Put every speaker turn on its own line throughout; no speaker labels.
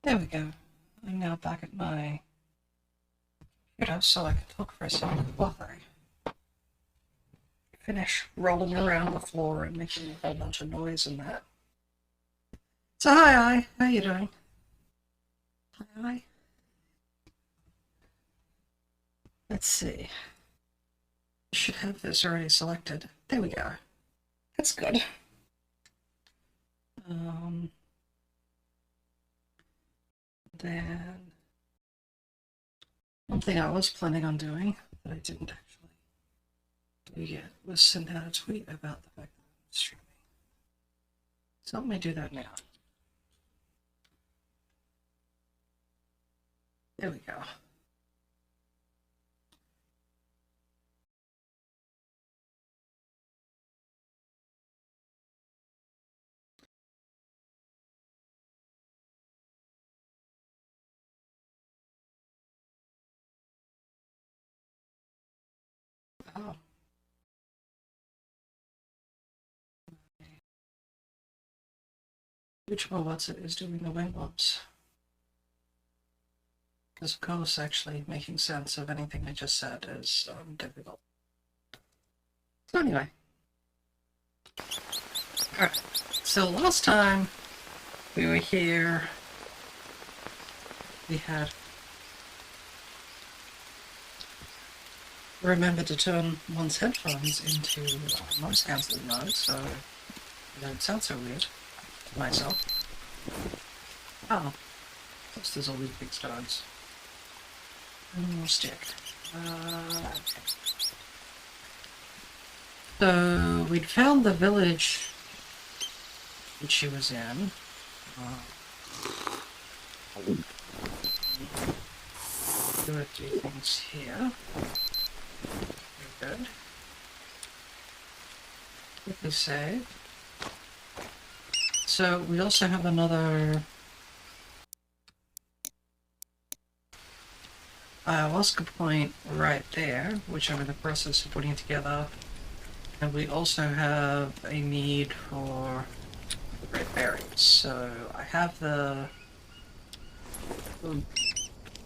There we go. I'm now back at my computer so I can talk for a second while I finish rolling around the floor and making a whole bunch of noise and that. So hi, how you doing? Hi. Let's see. I should have this already selected. There we go. That's good. Then one thing I was planning on doing that I didn't actually do yet was send out a tweet about the fact that I'm streaming. So let me do that now. There we go. Oh. Which robots it is doing the wing bumps? Because of course actually making sense of anything I just said is difficult. So anyway. Alright, so last time we were here, we had remembered to turn one's headphones into noise cancelling mode, so it don't sound so weird to myself. Oh, plus there's all these big stones. One more stick. Okay. So we'd found the village which she was in. Do a few things here. Very good. Quickly save. So we also have another ayahuasca point right there, which I'm in the process of putting together. And we also have a need for the red berries. So I have the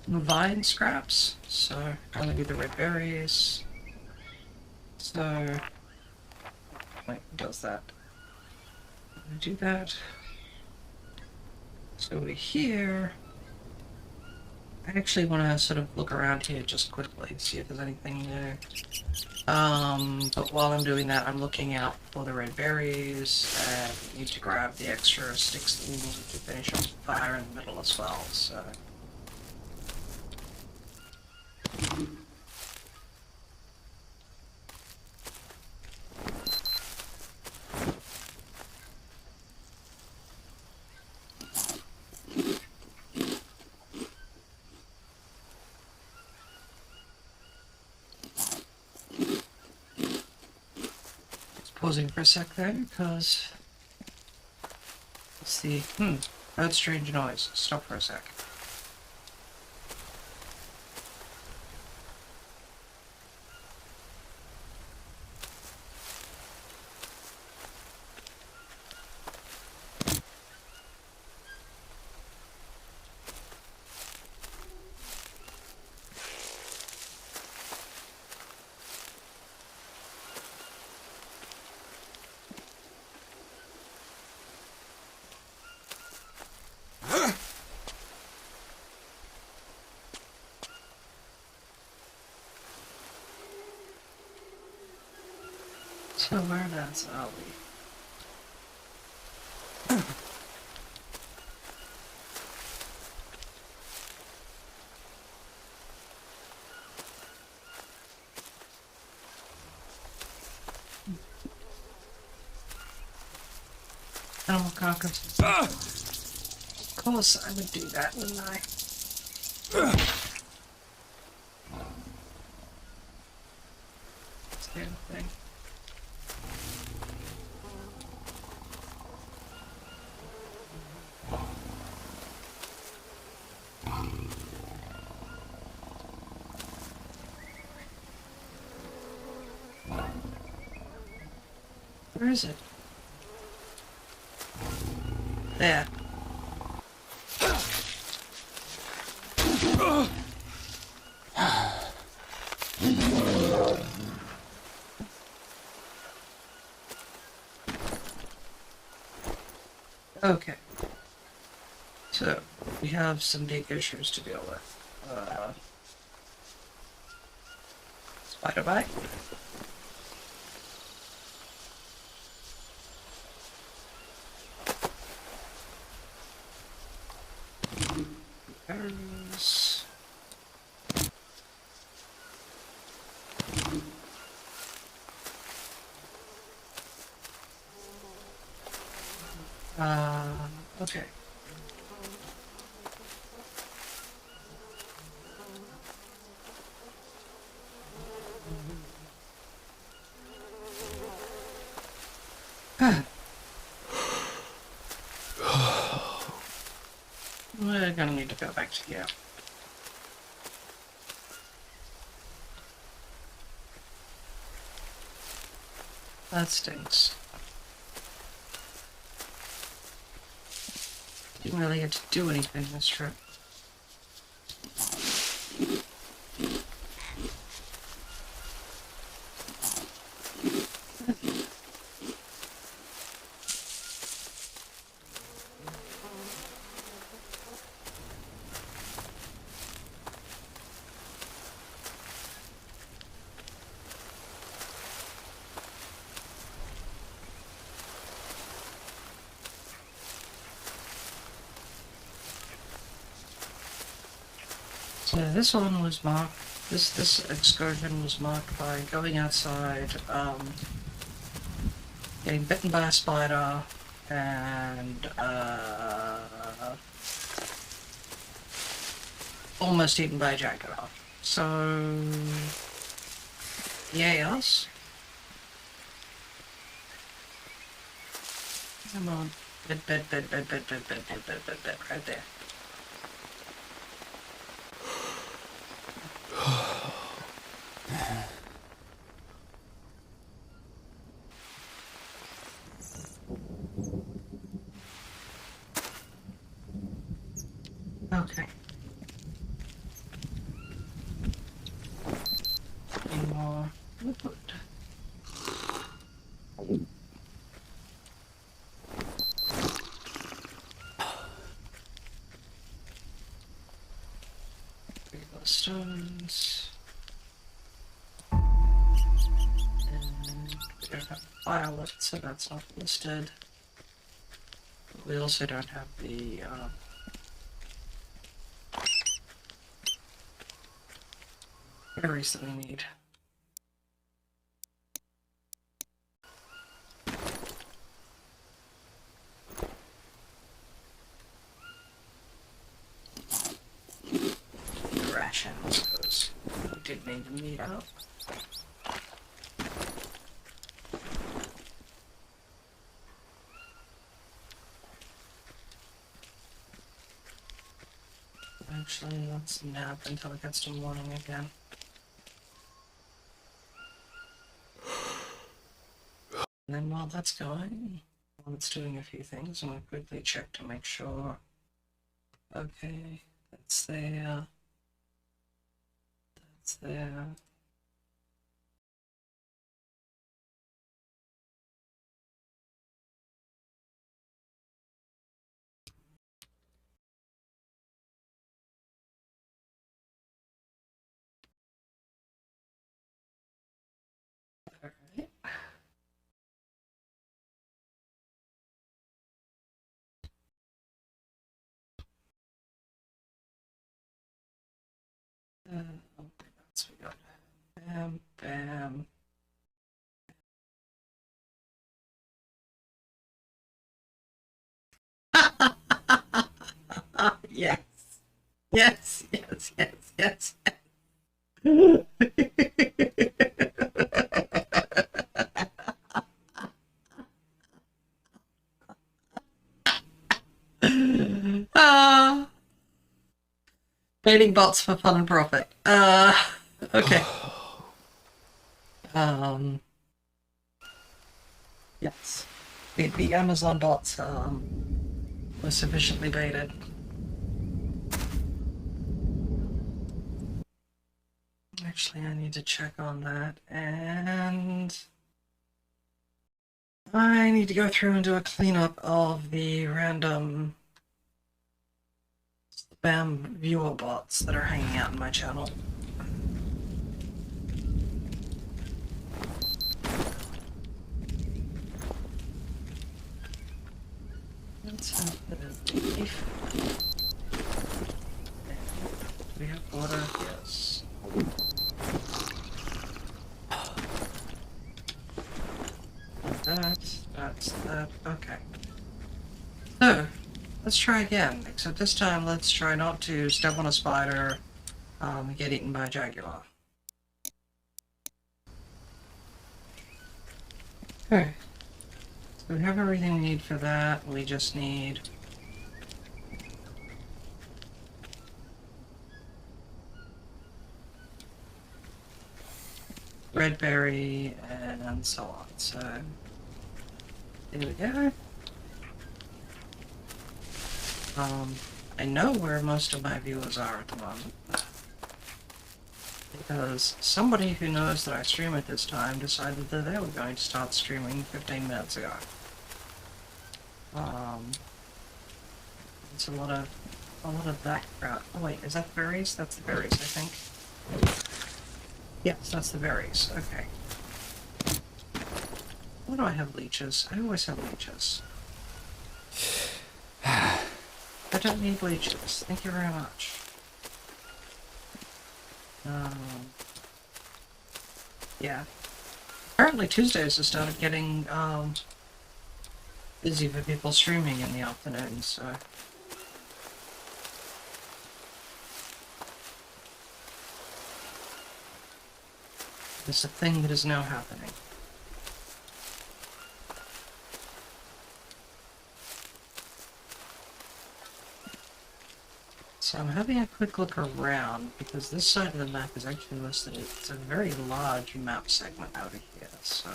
vine scraps, so I'm gonna do the red berries. So, wait, does that? I'm gonna do that. So over here, I actually want to sort of look around here just quickly, see if there's anything new. But while I'm doing that, I'm looking out for the red berries, and need to grab the extra sticks that we need to finish up the fire in the middle as well, so. Pausing for a sec there, because let's see. Heard strange noise. Stop for a sec. So whereabouts are we? Animal carcass. Of course I would do that, wouldn't I? Damn thing. Where is it? There. Okay. So, we have some big issues to deal with. Spider bite. Berries. Okay. We're gonna need to go back to here. That stinks. Didn't really get to do anything this trip. So this one was marked, this excursion was marked by going outside, getting bitten by a spider, and, almost eaten by a jaguar. So, yay us. Come on. Bed, right there. Okay. Any more liquid? Stones. And we don't have violet, so that's not listed. But we also don't have the berries that we need. Rations, because we did need to meet up. Actually, let's nap until it gets to morning again. And then while that's going, while it's doing a few things, I'm going to quickly check to make sure. Okay, that's there. That's there. Alright. Okay, that's we got. Bam, bam. Yes. Yes, yes, yes, yes. Ah, baiting bots for fun and profit. Okay. Yes. The Amazon bots were sufficiently baited. Actually, I need to check on that, and I need to go through and do a cleanup of the random spam viewer bots that are hanging out in my channel. Let's have a bit of beef. Do we have water? Yes. That's that. Okay. So, let's try again. Except this time, let's try not to step on a spider, and get eaten by a jaguar. Okay. So we have everything we need for that. We just need red berry and so on. So there we go. I know where most of my viewers are at the moment, because somebody who knows that I stream at this time decided that they were going to start streaming 15 minutes ago. It's a lot of that crap. Oh wait, is that the berries? That's the berries, I think. Yes, that's the berries. Okay. Why do I have leeches? I always have leeches. I don't need leeches. Thank you very much. Yeah. Apparently Tuesdays have started getting, busy for people streaming in the afternoon, so... It's a thing that is now happening. So I'm having a quick look around, because this side of the map is actually listed. It's a very large map segment out of here, so...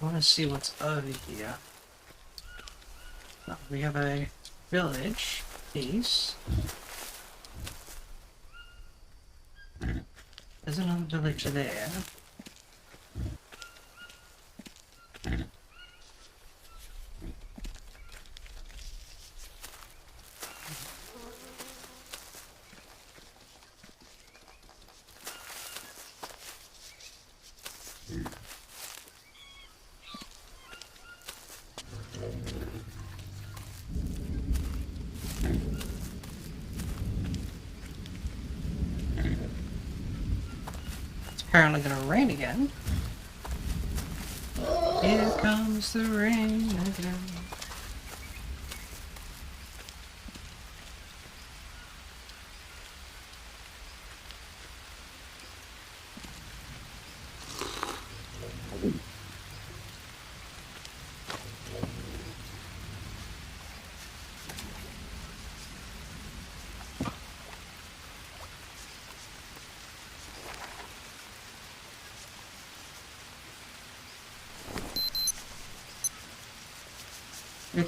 I want to see what's over here. Oh, we have a village piece. There's another village there. Apparently gonna rain again. Here comes the rain again.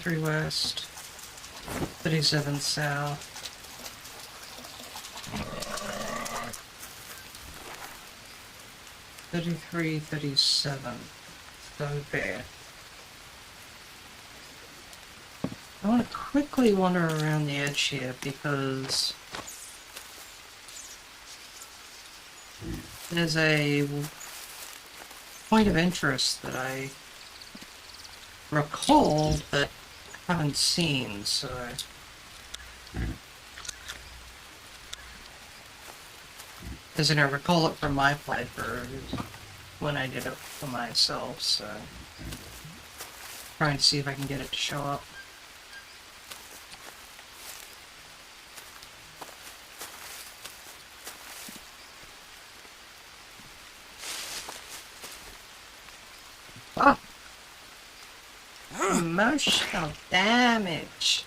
Three west, 37 south. 33, 37. So there. I want to quickly wander around the edge here because there's a point of interest that I recall but haven't seen, so... Because I recall it from my playthrough when I did it for myself, so... Trying to see if I can get it to show up. Oh! Emotional damage.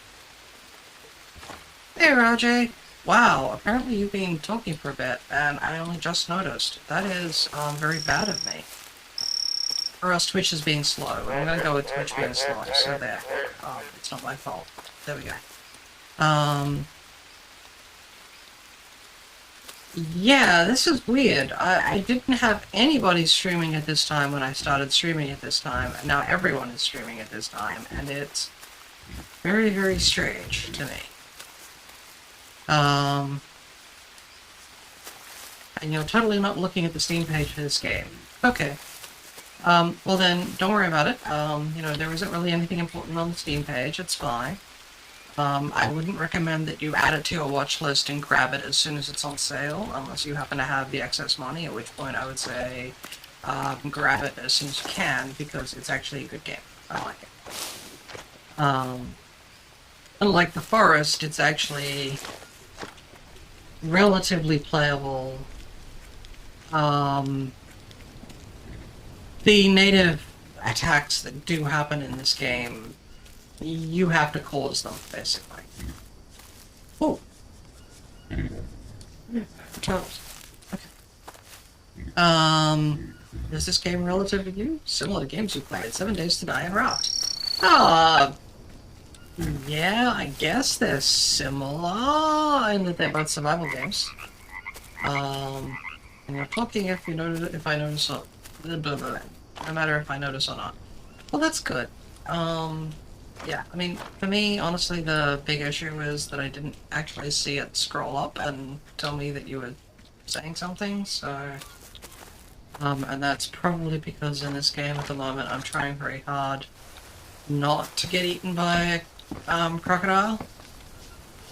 Hey, RJ. Wow, apparently you've been talking for a bit, and I only just noticed. That is, very bad of me. Or else Twitch is being slow. I'm gonna go with Twitch being slow, so there. It's not my fault. There we go. Yeah, this is weird. I didn't have anybody streaming at this time when I started streaming at this time, and now everyone is streaming at this time, and it's very, very strange to me. Um, and you're totally not looking at the Steam page for this game. Okay. Well then, don't worry about it. There isn't really anything important on the Steam page, it's fine. I wouldn't recommend that you add it to your watch list and grab it as soon as it's on sale, unless you happen to have the excess money, at which point I would say grab it as soon as you can, because it's actually a good game. I like it. Unlike The Forest, it's actually relatively playable. The native attacks that do happen in this game, you have to cause them, basically. Oh! Toes. Okay. Is this game relative to you? Similar to games you played. 7 Days to Die and Rot. Yeah, I guess they're similar in that they're both survival games. And we're talking if I notice or no matter if I notice or not. Well, that's good. Yeah, I mean, for me, honestly, the big issue is that I didn't actually see it scroll up and tell me that you were saying something, so... and that's probably because in this game at the moment I'm trying very hard not to get eaten by a crocodile.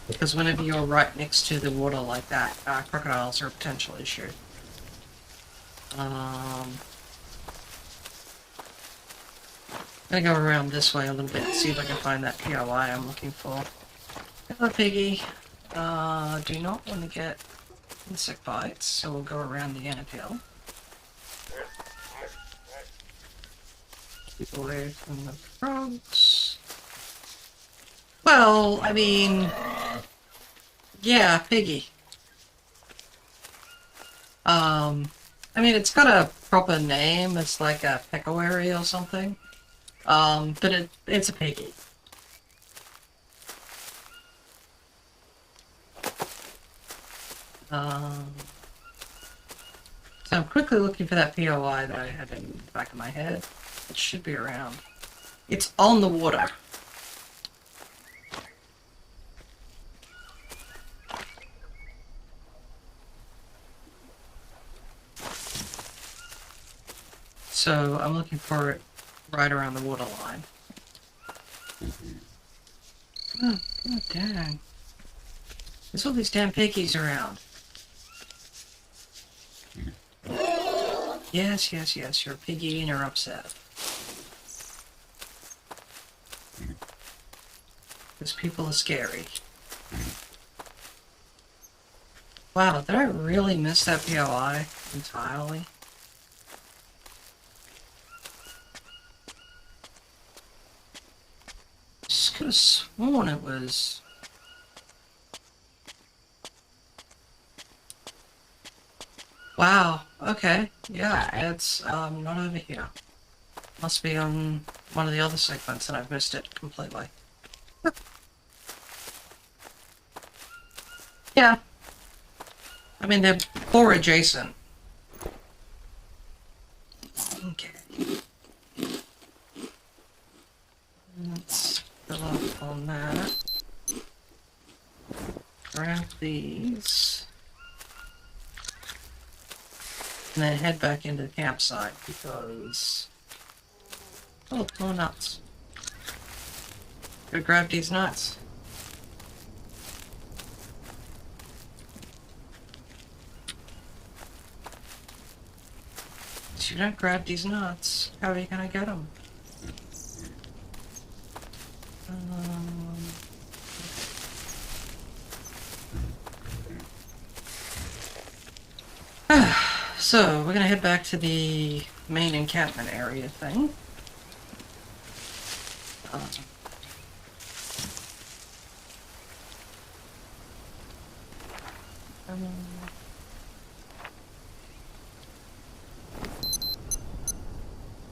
Because whenever you're right next to the water like that, crocodiles are a potential issue. I'm gonna go around this way a little bit and see if I can find that POI I'm looking for. Hello, piggy. Do not want to get insect bites, so we'll go around the anthill. Keep away from the frogs. Well, I mean... Yeah, piggy. I mean, it's got a proper name. It's like a peccary or something. But it's a piggy. So I'm quickly looking for that POI that I had in the back of my head. It should be around. It's on the water. So I'm looking for it right around the water line. Oh, god dang. There's all these damn piggies around. Yes, yes, yes, you're a piggy and you're upset. Because people are scary. Wow, did I really miss that POI entirely? Just could have sworn it was... Wow, okay, yeah, it's not over here. Must be on one of the other segments and I've missed it completely. Yeah. I mean, they're poor adjacent. Okay. Let's fill up on that. Grab these. And then head back into the campsite because... Oh, more nuts. Go grab these nuts. If you don't grab these nuts, how are you gonna get them? So, we're gonna head back to the main encampment area thing.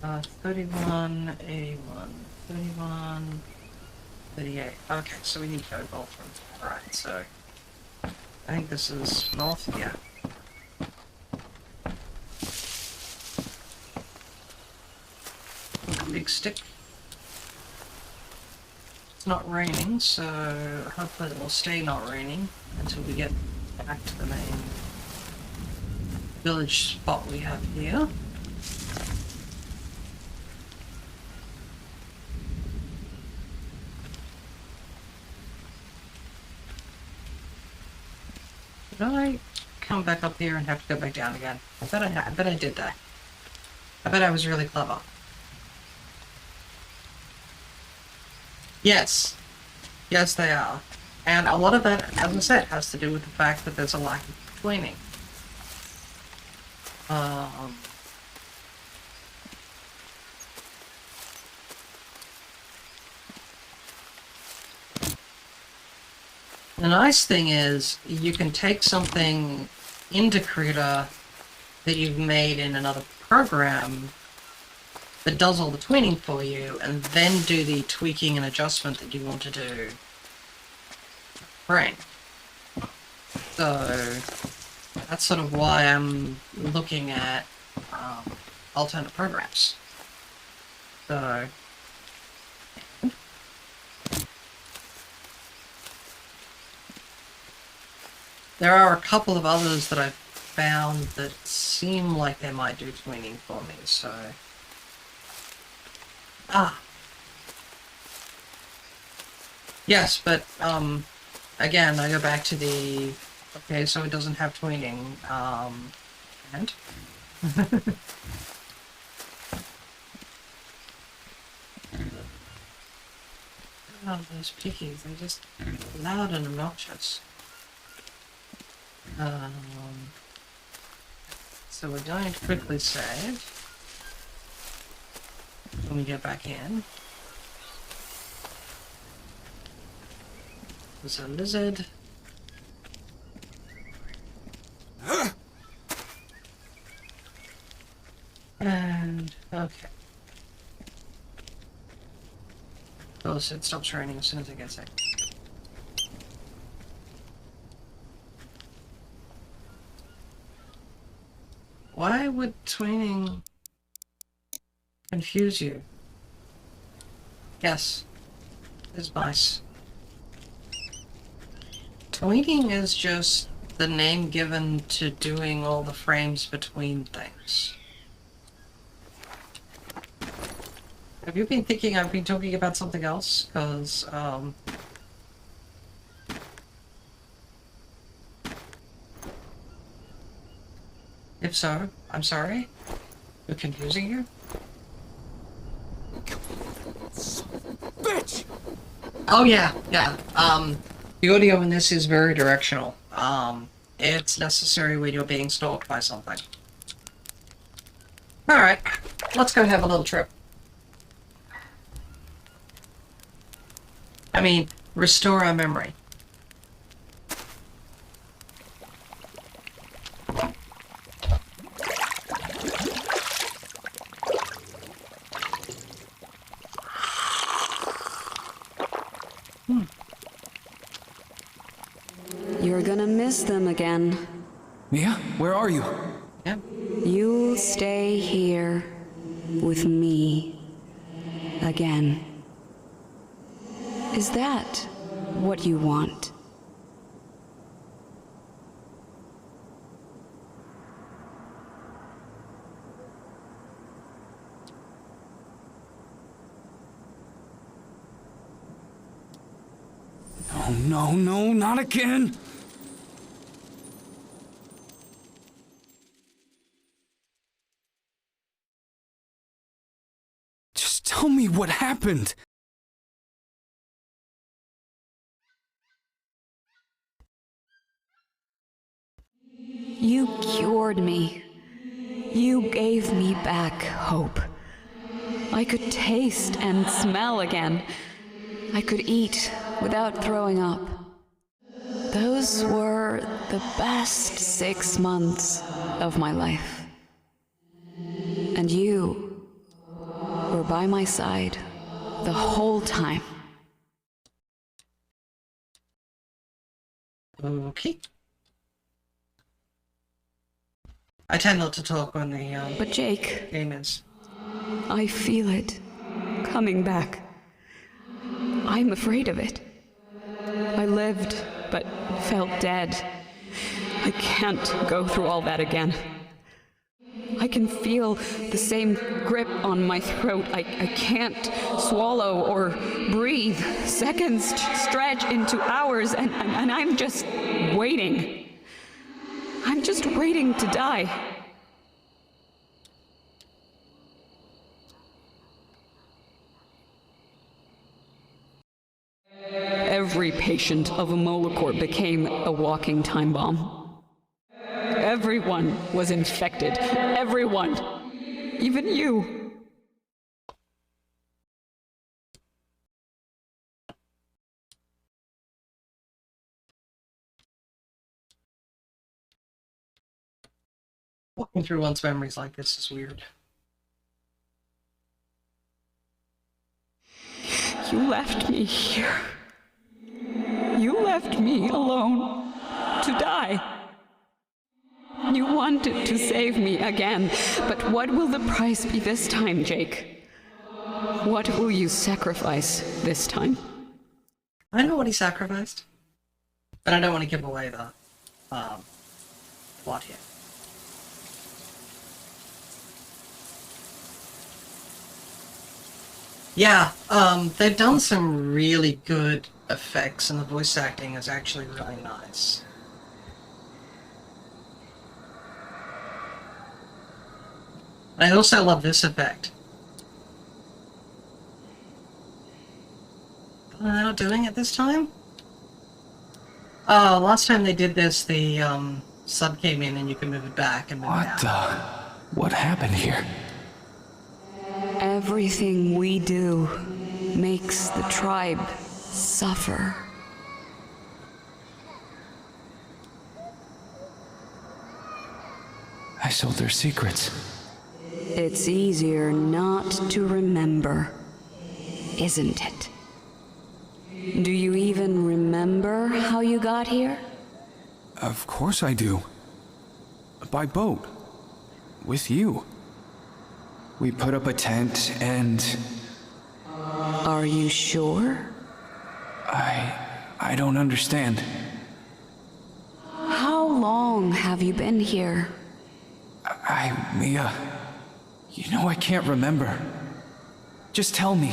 Uh, 31, 81, 31, 38. Okay, so we need to go gold from... Alright, so... I think this is north, yeah. big stick. It's not raining, so hopefully it will stay not raining until we get back to the main village spot we have here. Did I come back up here and have to go back down again? I bet I did that. I bet I was really clever. Yes. Yes, they are. And a lot of that, as I said, has to do with the fact that there's a lack of cleaning. The nice thing is, you can take something into Krita that you've made in another program that does all the tweening for you, and then do the tweaking and adjustment that you want to do. Right. So, that's sort of why I'm looking at alternate programs. So, there are a couple of others that I've found that seem like they might do tweening for me, so... Ah! Yes, but, again, I go back to the... Okay, so it doesn't have tweening, and? Oh, those pickies, they're just loud and obnoxious. So we're going to quickly save when we get back in. There's a lizard. And okay. Of course, it stops raining as soon as it gets in. Why would tweening confuse you? Yes, it's nice. Tweening is just the name given to doing all the frames between things. Have you been thinking I've been talking about something else? Because, if so, I'm sorry. We're confusing you?
Bitch!
Oh yeah. The audio in this is very directional. It's necessary when you're being stalked by something. Alright, let's go have a little trip. I mean, restore our memory.
You're gonna miss them again.
Mia, where are you?
Yeah.
You'll stay here with me again. Is that what you want?
Oh, no, not again! Just tell me what happened!
You cured me. You gave me back hope. I could taste and smell again. I could eat without throwing up. Those were the best 6 months of my life. And you were by my side the whole time.
Okay. I tend not to talk when the
But Jake,
game is.
I feel it. coming back. I'm afraid of it. I lived, but felt dead. I can't go through all that again. I can feel the same grip on my throat. I can't swallow or breathe. Seconds stretch into hours, and I'm just waiting. I'm just waiting to die. Every patient of Molocort became a walking time bomb. Everyone was infected. Everyone. Even you.
Walking through one's memories like this is weird.
You left me here. You left me alone to die. You wanted to save me again, but what will the price be this time, Jake? What will you sacrifice this time?
I know what he sacrificed, but I don't want to give away the plot here. Yeah, they've done some really good effects, and the voice acting is actually really nice. I also love this effect. They're not doing it this time? Oh, last time they did this, the sub came in and you can move it back and move it out.
What happened here?
Everything we do makes the tribe suffer.
I sold their secrets.
It's easier not to remember, isn't it? Do you even remember how you got here?
Of course I do. By boat. With you. We put up a tent and...
Are you sure?
I don't understand.
How long have you been here?
Mia... You know I can't remember. Just tell me.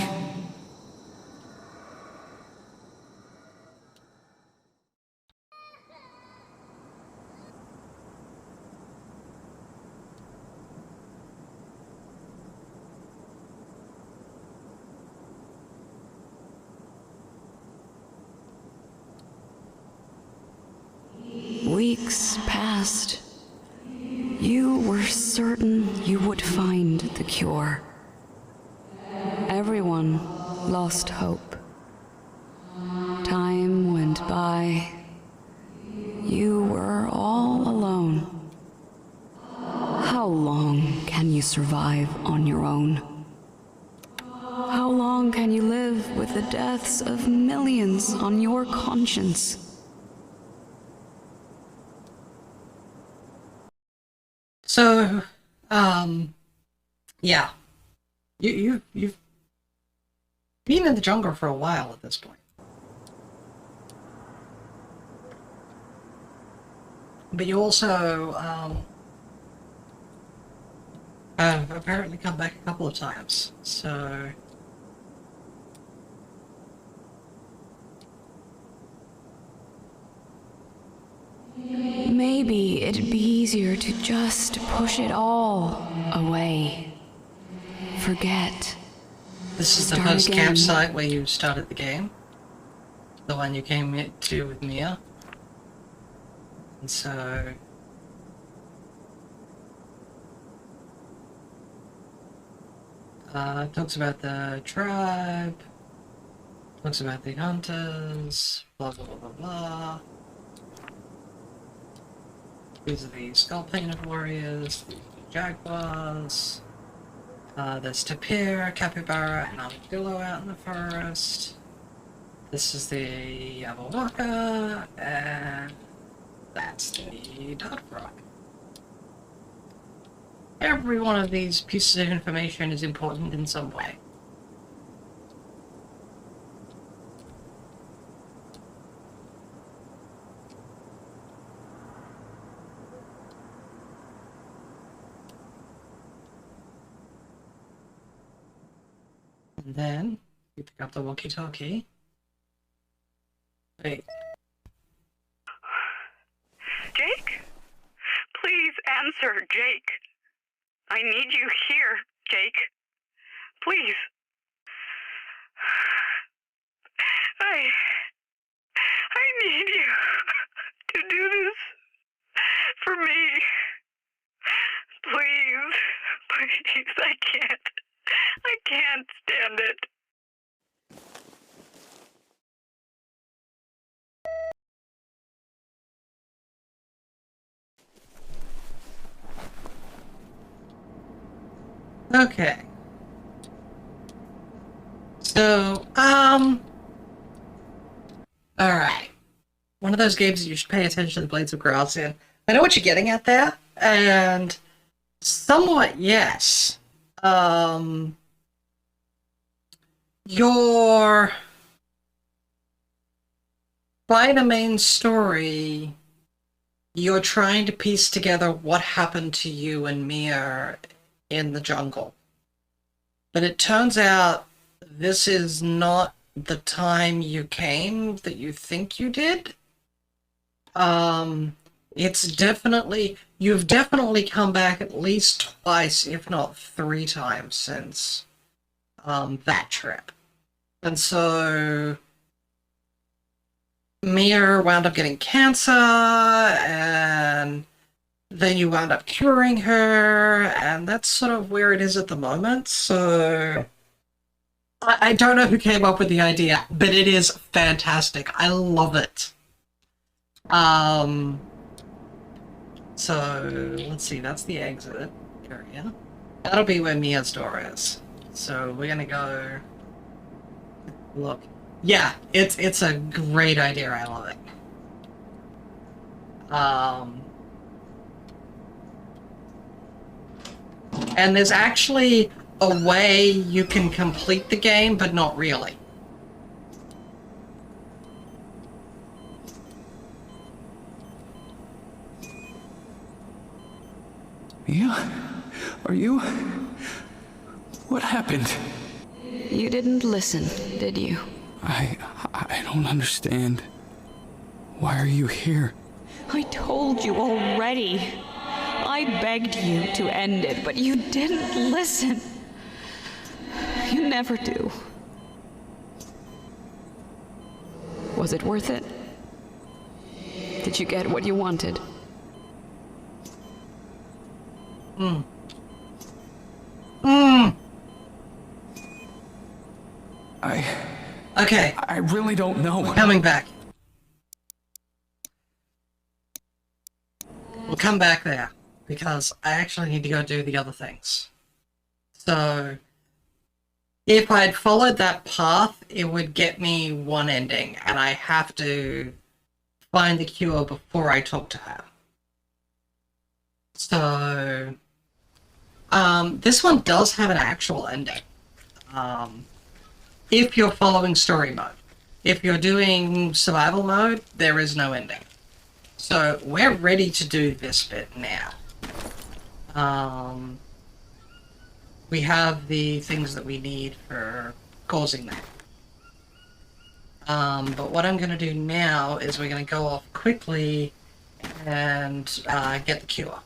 Weeks passed. You were certain you would find the cure. Everyone lost hope. Time went by. You were all alone. How long can you survive on your own? How long can you live with the deaths of millions on your conscience?
So, yeah. You've been in the jungle for a while at this point. But you also, have apparently come back a couple of times, so...
Maybe it'd be easier to just push it all away. Forget.
This is the
Start
first
again.
campsite where you started the game. The one you came to with Mia. And so... it talks about the tribe, talks about the hunters, blah blah blah blah blah. These are the skull-painted warriors, the jaguars. There's tapir, capybara, and armadillo out in the forest. This is the Yabawaka, and that's the dart frog. Every one of these pieces of information is important in some way. And then you pick up the walkie-talkie. Wait.
Jake? Please answer, Jake. I need you here, Jake. Please. I need you to do this for me. Please. Please, I can't stand it.
Okay. So, alright. One of those games that you should pay attention to the blades of grass in. I know what you're getting at there, and somewhat, yes. Your... By the main story, you're trying to piece together what happened to you and Mia in the jungle. But it turns out this is not the time you came that you think you did. It's definitely... You've definitely come back at least twice, if not 3 times since that trip. And so... Mia wound up getting cancer, and then you wound up curing her, and that's sort of where it is at the moment, so... I don't know who came up with the idea, but it is fantastic. I love it. So, let's see, that's the exit area. That'll be where Mia's door is. So, we're gonna go... Look. Yeah, it's a great idea, I love it. And there's actually a way you can complete the game, but not really.
Mia? Are you... What happened?
You didn't listen, did you?
I don't understand. Why are you here?
I told you already. I begged you to end it, but you didn't listen. You never do. Was it worth it? Did you get what you wanted?
Okay,
I really don't know.
coming back. We'll come back there, because I actually need to go do the other things. So, if I'd followed that path, it would get me one ending, and I have to find the cure before I talk to her. So, this one does have an actual ending. If you're following story mode. If you're doing survival mode, there is no ending. So, we're ready to do this bit now. We have the things that we need for causing that. But what I'm going to do now is we're going to go off quickly and get the cure.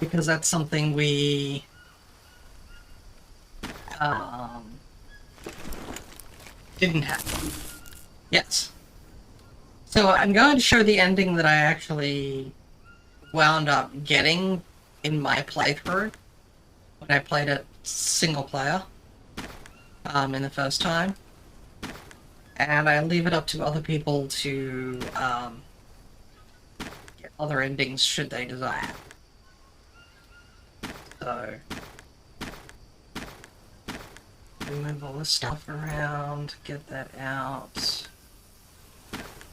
Because that's something we... didn't have. Yes. So I'm going to show the ending that I actually wound up getting in my playthrough when I played it single player in the first time. And I leave it up to other people to get other endings should they desire. So... move all this stuff around, get that out.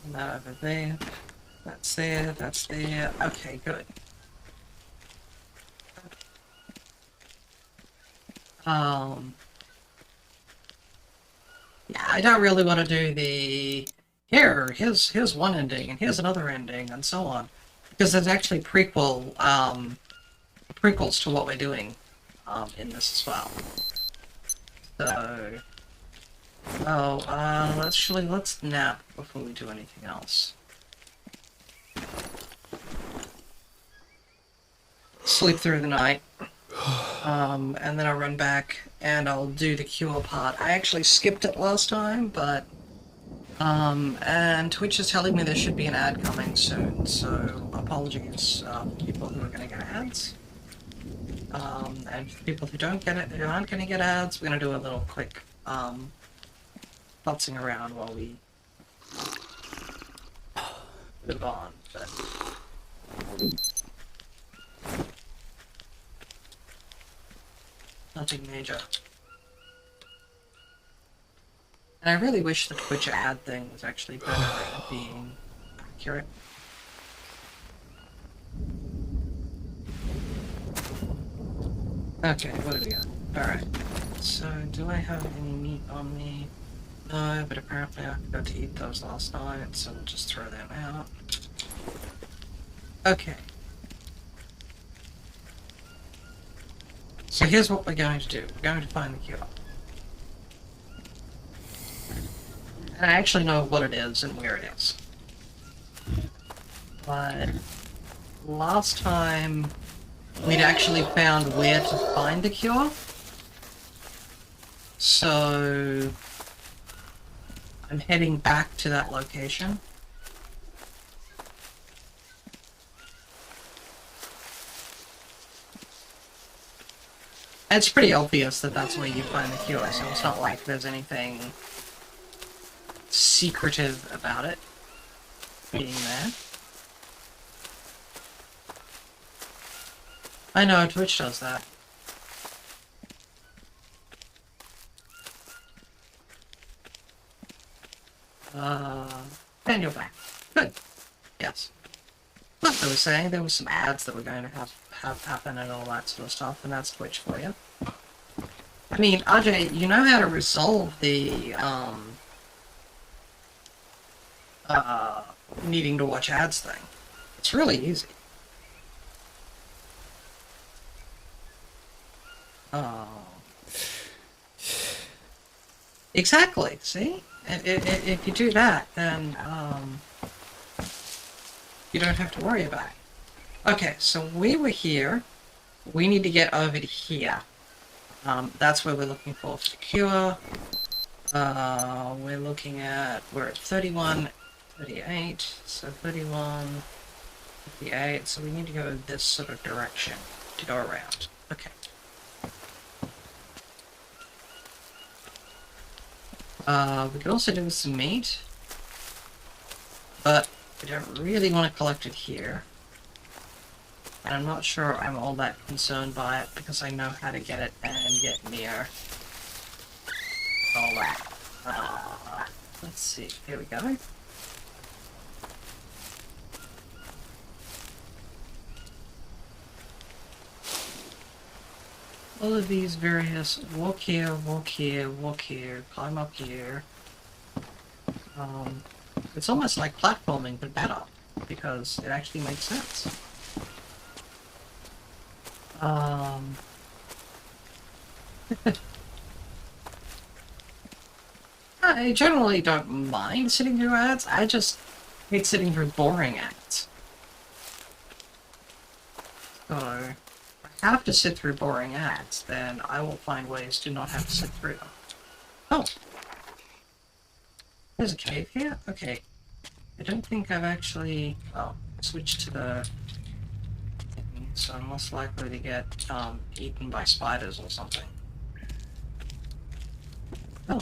And that over there. That's there, that's there. Okay, good. Yeah, I don't really want to do the here's one ending and here's another ending and so on. Because there's actually prequels to what we're doing in this as well. So... Oh, let's nap before we do anything else. Sleep through the night. And then I'll run back and I'll do the cure part. I actually skipped it last time, but... and Twitch is telling me there should be an ad coming soon, so apologies, people who are gonna get ads. And for people who don't get it, who aren't gonna get ads, we're gonna do a little quick, boxing around while we move on, but... Nothing major. And I really wish the Twitch ad thing was actually better at being accurate. Okay, what do we got? Alright. So, do I have any meat on me? No, but apparently I forgot to eat those last night, so we'll just throw them out. Okay. So here's what we're going to do. We're going to find the cure. And I actually know what it is and where it is. But last time we'd actually found where to find the cure. So I'm heading back to that location. And it's pretty obvious that that's where you find the cure, so it's not like there's anything secretive about it being there. I know, Twitch does that. And you're back. Good. Yes. Like I was saying, there was some ads that were going to have happen and all that sort of stuff, and that's Twitch for you. I mean, RJ, you know how to resolve the, needing to watch ads thing. It's really easy. Oh. Exactly, see? If you do that, then, you don't have to worry about it. Okay, so we were here. We need to get over to here. That's where we're looking for cure. We're looking at, we're at 31, 38, so 31, 58, so we need to go this sort of direction to go around. Okay. We could also do with some meat, but we don't really want to collect it here. And I'm not sure I'm all that concerned by it because I know how to get it and get near all that. Let's see, here we go. All of these various walk here, walk here, walk here, climb up here. It's almost like platforming, but better, because it actually makes sense. I generally don't mind sitting through ads, I just hate sitting through boring ads. So, if I have to sit through boring ads, then I will find ways to not have to sit through them. Oh! There's a cave here? Okay. I don't think I've actually... Oh, switched to the... So I'm most likely to get, eaten by spiders or something. Oh.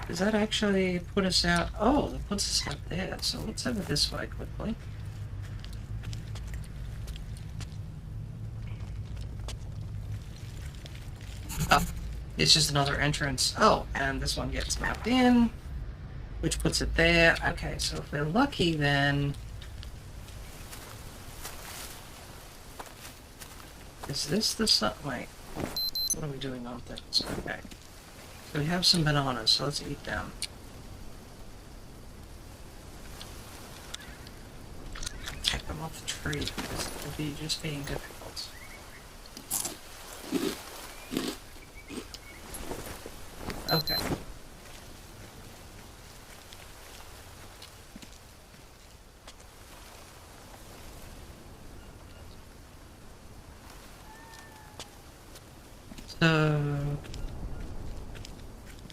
Does that actually put us out? Oh, it puts us out there, so let's have it this way quickly. Oh, it's just another entrance. Oh, and this one gets mapped in, which puts it there. Okay, so if we're lucky, then... Is this the stuff? Wait, what are we doing on things? Okay. So we have some bananas, so let's eat them. Take them off the tree, because it would be just being difficult. So,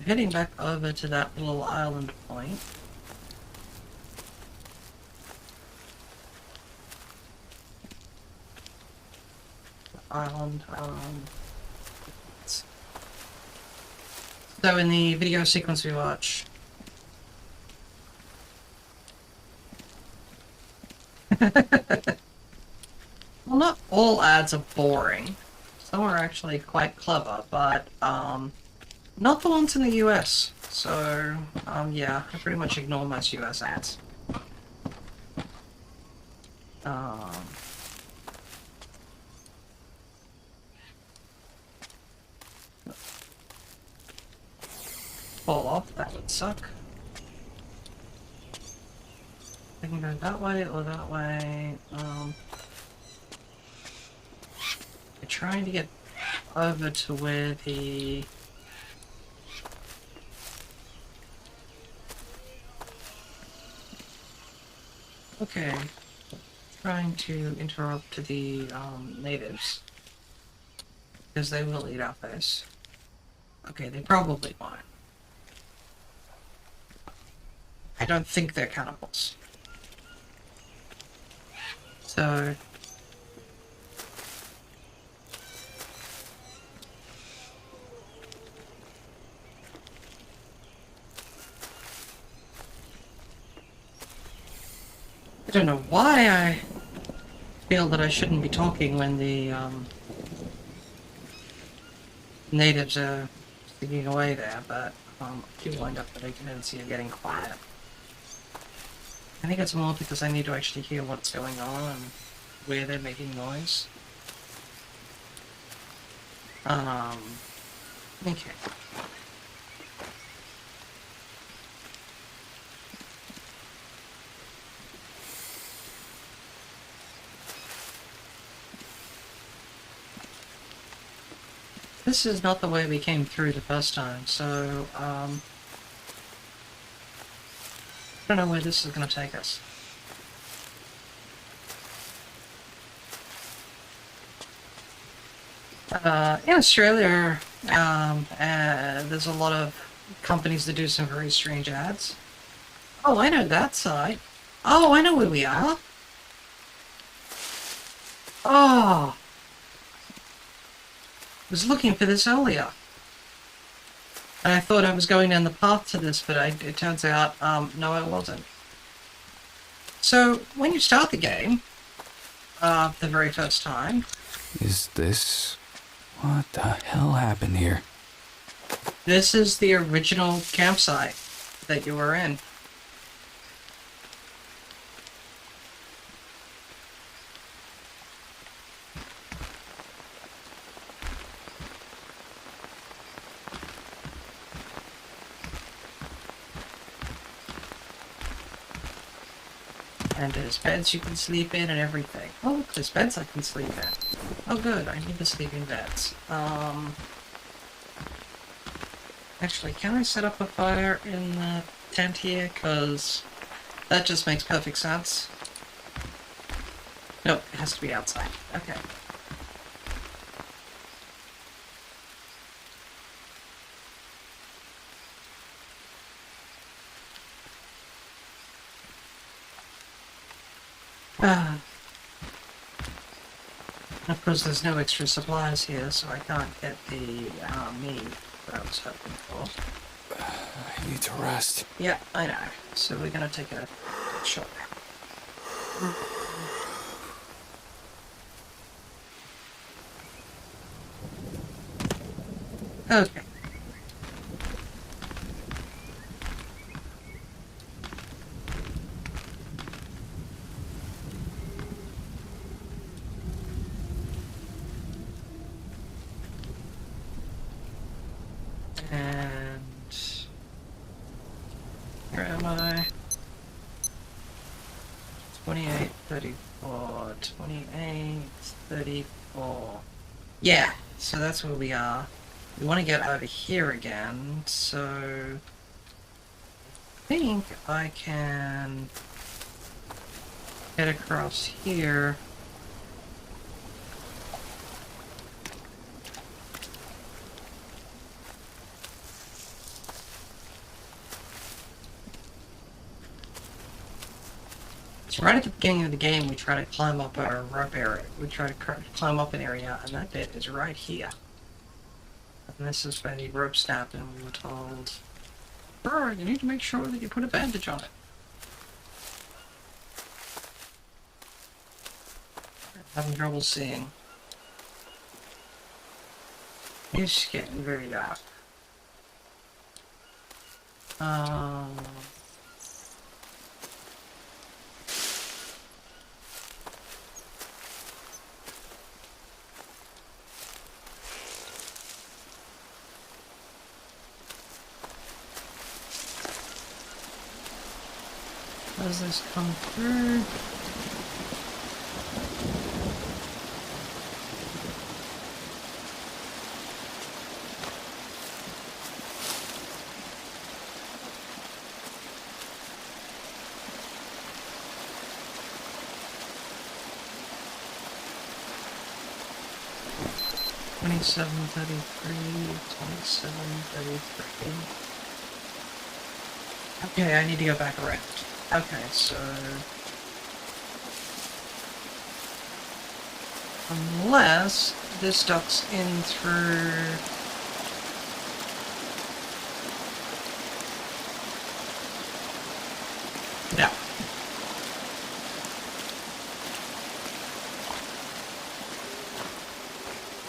heading back over to that little island point. Island, so in the video sequence we watch, well, not all ads are boring. Some are actually quite clever, but, not the ones in the US. So, yeah, I pretty much ignore most US ads. Fall off, that would suck. I can go that way or that way. We're trying to get over to where the... Okay. Trying to interrupt the, natives. Because they will eat our face. Okay, they probably won't. I don't think they're cannibals. So... I don't know why I feel that I shouldn't be talking when the, natives are sticking away there, but, I do wind up with a tendency of getting quiet. I think it's more because I need to actually hear what's going on and where they're making noise. Okay. This is not the way we came through the first time, so, I don't know where this is going to take us. In Australia, there's a lot of companies that do some very strange ads. Oh, I know that site. Oh, I know where we are. Oh! I was looking for this earlier. And I thought I was going down the path to this, but it turns out, no I wasn't. So, when you start the game, the very first time...
Is this... What the hell happened here?
This is the original campsite that you were in. And there's beds you can sleep in and everything. Oh, look, there's beds I can sleep in. Oh, good, I need to sleep in beds. Actually, can I set up a fire in the tent here? Because that just makes perfect sense. Nope, it has to be outside. Okay. Of course, there's no extra supplies here, so I can't get the meat that I was hoping for.
I need to rest.
Yeah, I know. So we're gonna take a shot. Okay. And where am I? 28, 34, 28, 34. Yeah, so that's where we are. We want to get over here again, so I think I can get across here. So right at the beginning of the game, we try to climb up a rope area. We try to climb up an area, and that bit is right here. And this is where the rope snapped, and we were told, "Sure, you need to make sure that you put a bandage on it." Having trouble seeing. It's getting very dark. Does this come through? Twenty-seven 33. Okay, I need to go back around. Okay, so unless this ducks in through. No.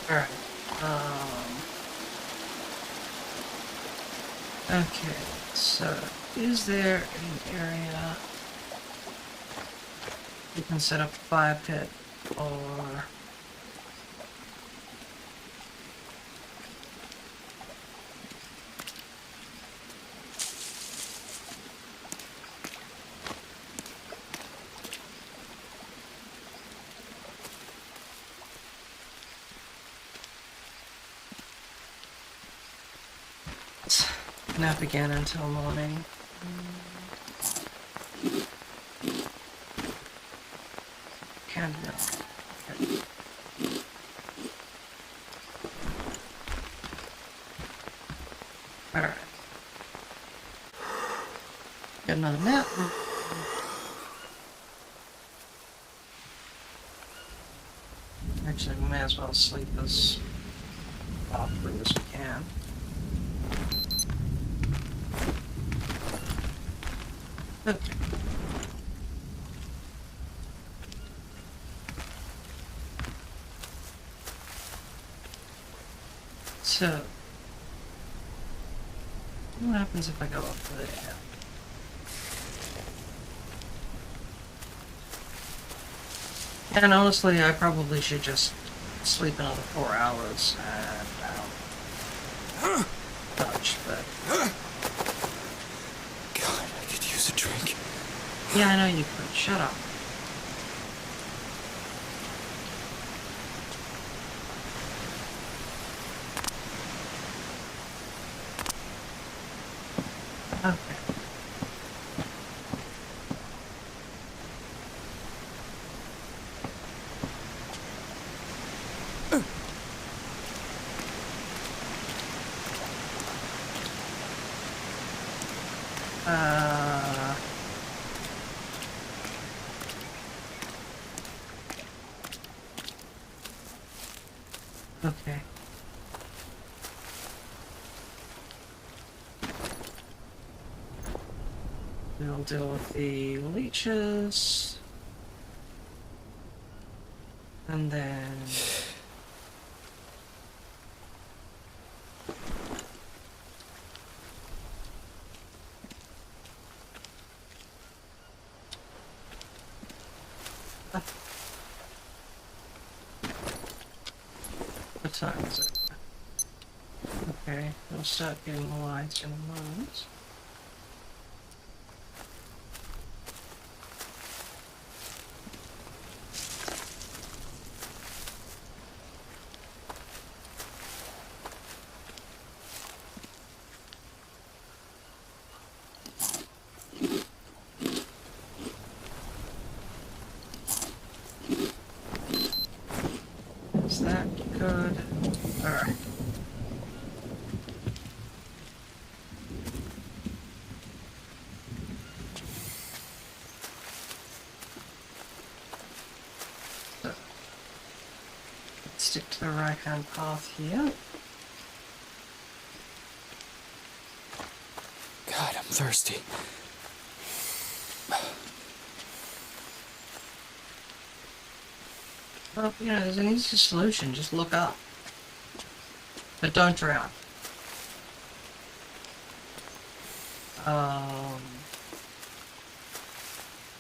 Alright. Okay, so is there an area you can set up a fire pit or nap again until morning? Can't do that. Okay. Alright. Got another nap. Actually, we may as well sleep as often as we can. Okay. So, what happens if I go up there? And honestly, I probably should just sleep another 4 hours and touch, but
God, I could use a drink.
yeah, I know you could. Shut up. Okay. Okay. We'll deal with the leeches. And then... What time is it? Okay, we'll start getting the lights in a moment. Is that good? Alright. stick to the right-hand path here.
God, I'm thirsty.
Well, you know, there's an easy solution. Just look up. But don't drown.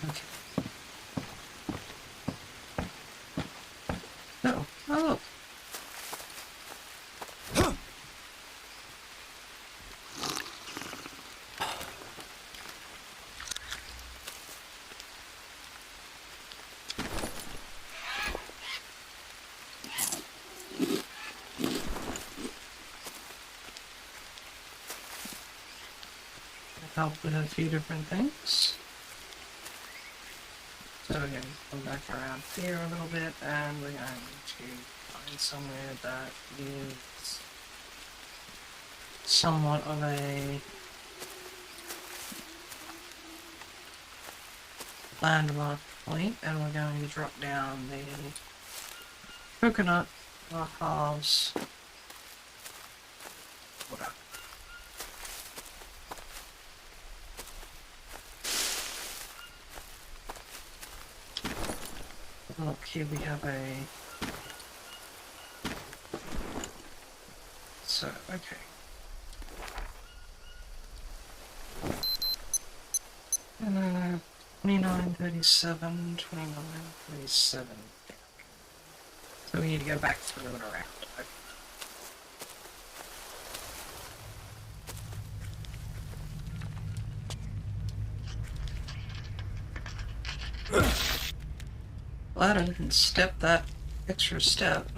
Okay. No. Oh, look. Help with a few different things. So again, come back around here a little bit, and we're going to find somewhere that is somewhat of a landmark point, and we're going to drop down the coconut halves. Whatever. Look, here we have a... So, okay. Uh, 2937, 2937. So we need to go back through and around. Glad I didn't step that extra step.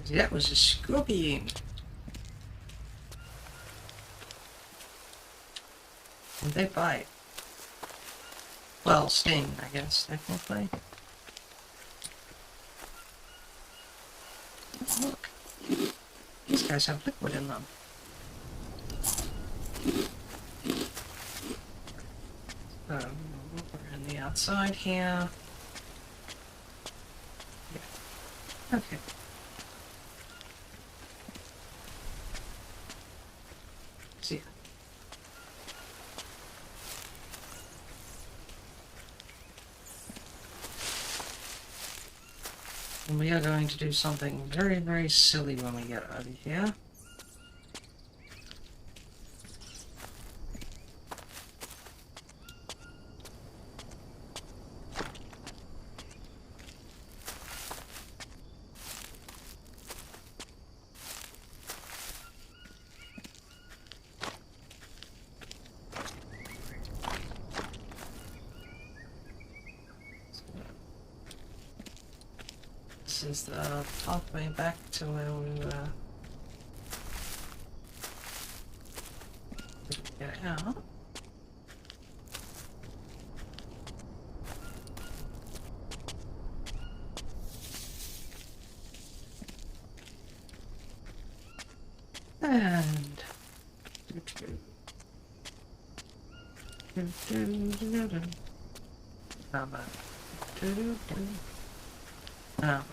That was a scorpion. And they bite. Well, sting, I guess, technically. Look. These guys have liquid in them. So, we're in the outside here. Yeah. Okay. See ya. And we are going to do something very, very silly when we get out of here. This is the pathway back to where we get out. And how about now?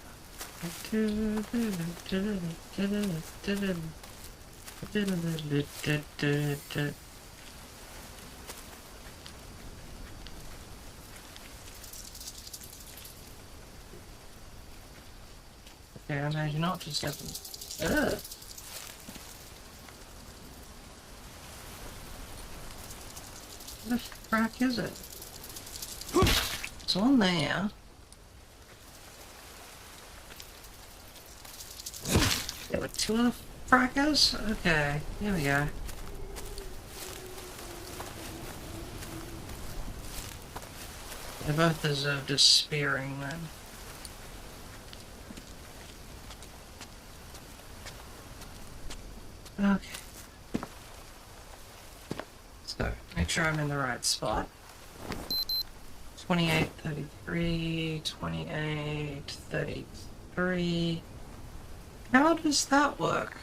Okay, I imagine not just happen. Ugh. What the frack is it? It's on there. There were two other frackers? Okay, here we go. They both deserved a spearing then. Okay. So, make sure I'm in the right spot. 28, 33, 28, 33. How does that work?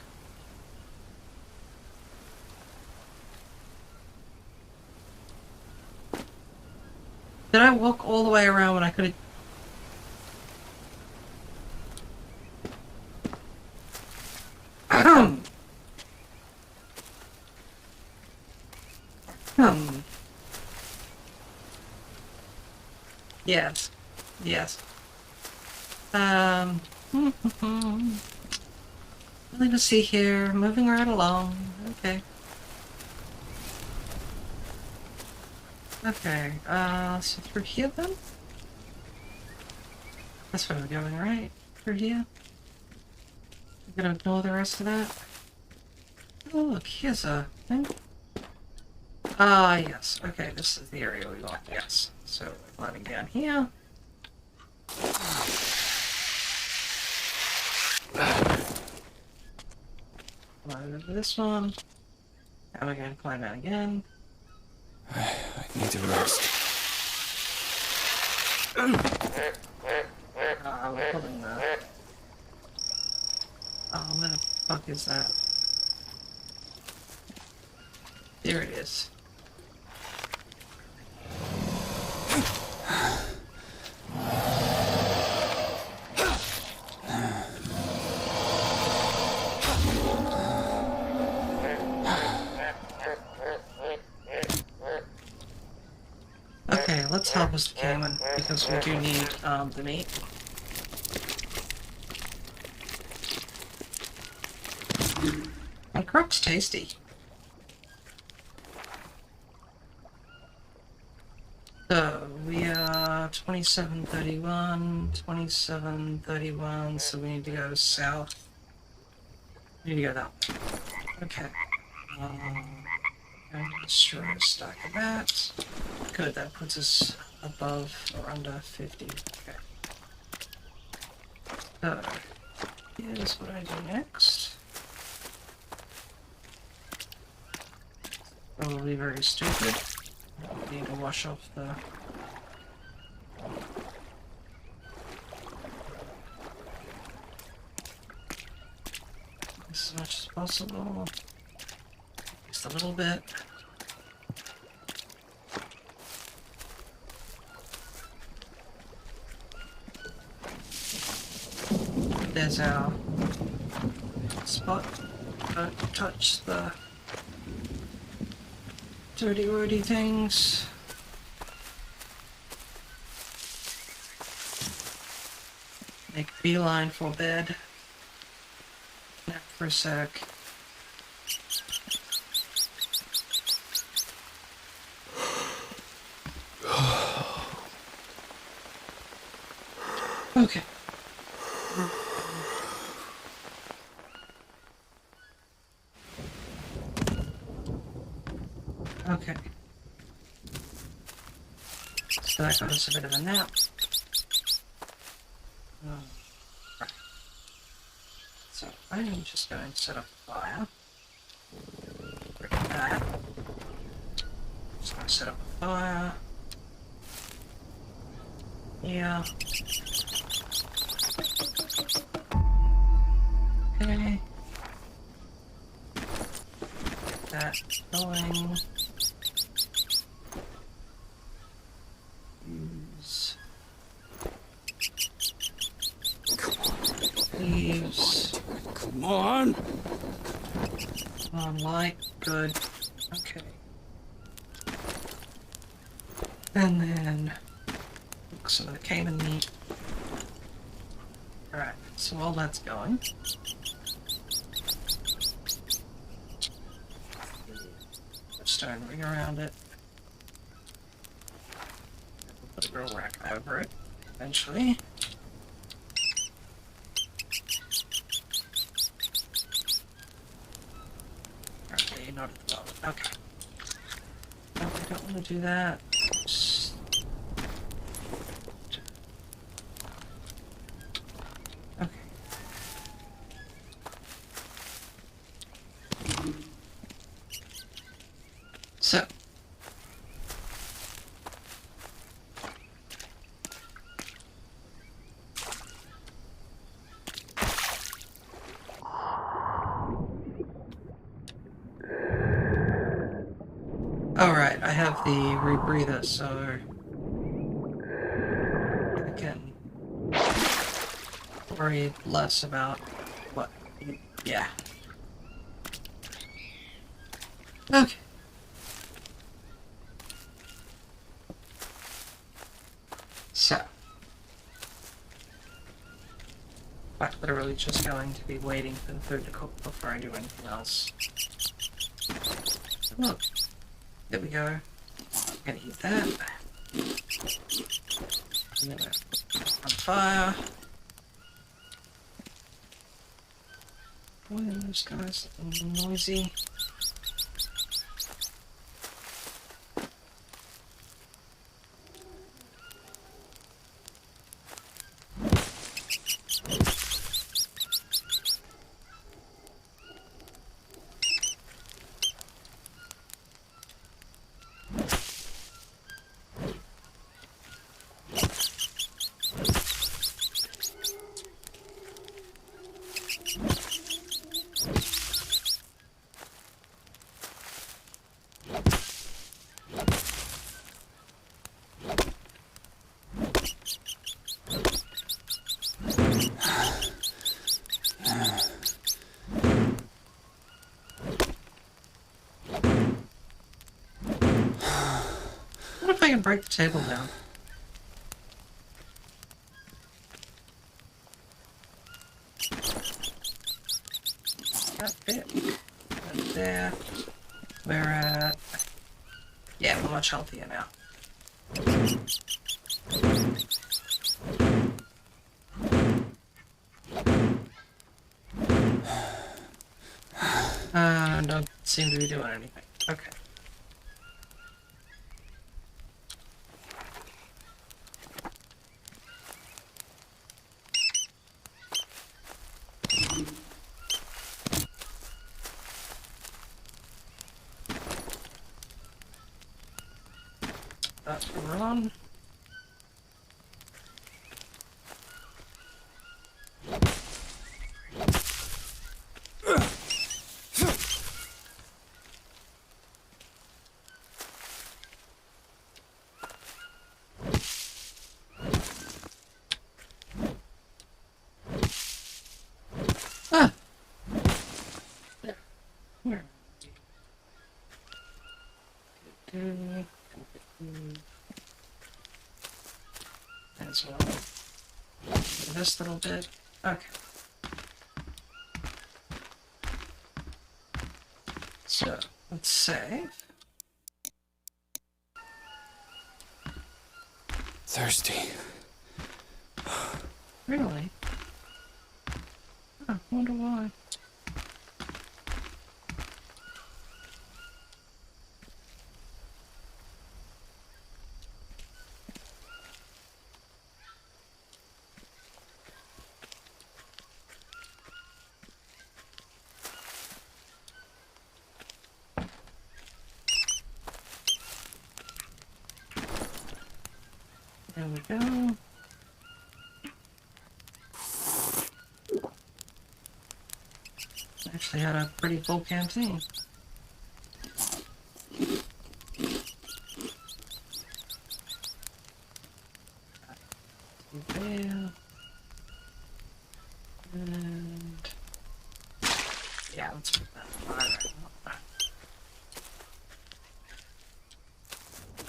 Did I walk all the way around when I could have... Yes. Yes. Nothing to see here. Moving right along. Okay. Okay, so through here then? That's where we're going, right? Through here? I'm gonna ignore the rest of that. Oh, look, here's a thing. Ah, yes. Okay, this is the area we want, yes. So, climbing down here. Climb over this one. Now we're gonna climb down again.
I need to rest.
We're pulling that. Oh, where the fuck is that? There it is. Okay, let's harvest the caiman, because we do need the meat. And croc's tasty. So, we are 2731, 2731, so we need to go south. We need to go that way. Okay. I'm gonna destroy a stack of that. Good, that puts us above or under 50. Okay. So, here's what I do next. Probably very stupid. I need to wash off the... as much as possible. Just a little bit. There's our spot. Don't touch the dirty wordy things. Make a beeline for bed. Nap for a sec. Okay. Okay. So that got us a bit of a nap. Right. So I'm just going to set up a fire. Break that. Just going to set up a fire. Yeah. Okay. That going. Use leaves.
Come on!
Come on, light. Good. Okay. And then look, some of the caiman meat. Alright, so while that's going, stone ring around it. We'll put a grill rack over it eventually. Okay, not at the moment. Okay. No, I don't want to do that. Okay. So. Alright, I have the rebreather, so worry less about what. Yeah. Okay. So. I'm literally just going to be waiting for the food to cook before I do anything else. Look. There we go. I'm gonna eat that. I'm gonna put it on fire. Why are those guys noisy? What if I can break the table down? That bit. Right there. We're at... Yeah, we're much healthier now. Don't seem to be doing anything. Okay. That's run. Ah! There. Where? As well. This little bit. Okay. So, let's save.
Thirsty.
Really? I wonder why. There we go. Actually had a pretty full canteen. There. And yeah, let's put that fire right now.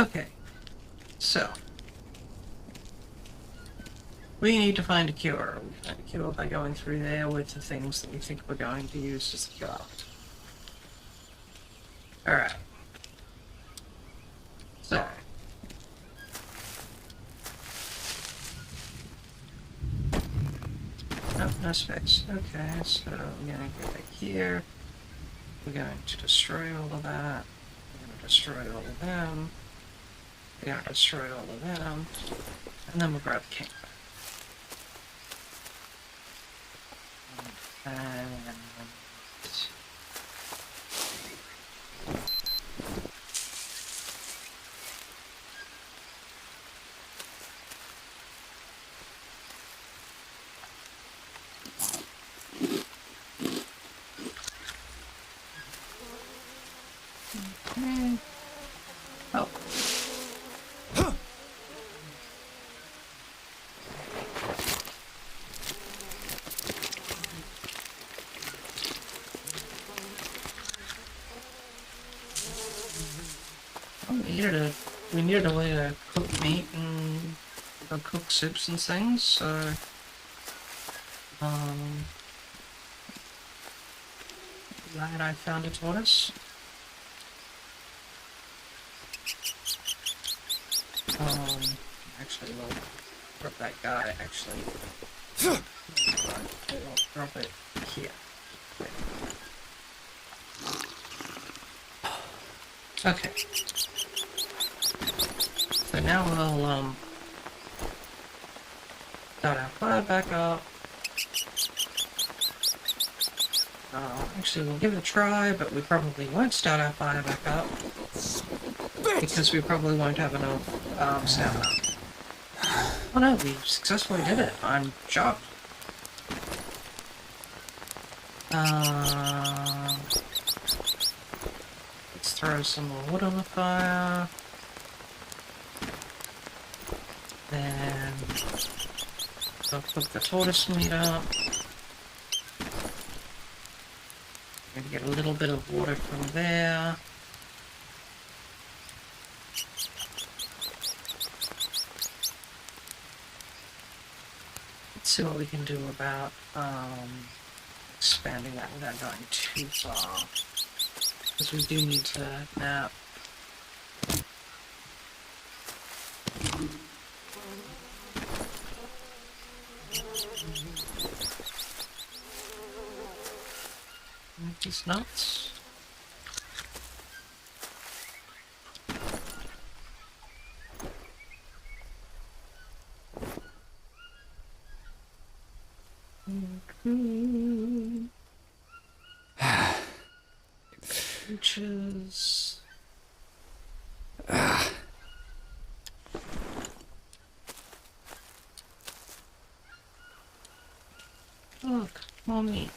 Okay, so we need to find a cure. We find a cure by going through there with the things that we think we're going to use as a cure. Alright. So. Oh, no space. Okay, so we're going to go back here. We're going to destroy all of that. We're going to destroy all of them. We're going to destroy all of them. And then we'll grab the king. And... Okay. Oh. We needed a way to cook meat and cook soups and things, so glad I found a tortoise. Actually, we'll drop that guy, actually. We'll drop it here. Okay. So now we'll, start our fire back up. Actually, we'll give it a try, but we probably won't start our fire back up. Because we probably won't have enough, stamina. Oh no, we successfully did it. I'm shocked. Let's throw some more wood on the fire. Then I'll cook the tortoise meat up. Maybe get a little bit of water from there. Let's see what we can do about expanding that without going too far. Because we do need to nap. These nuts. Peaches. Look, mommy.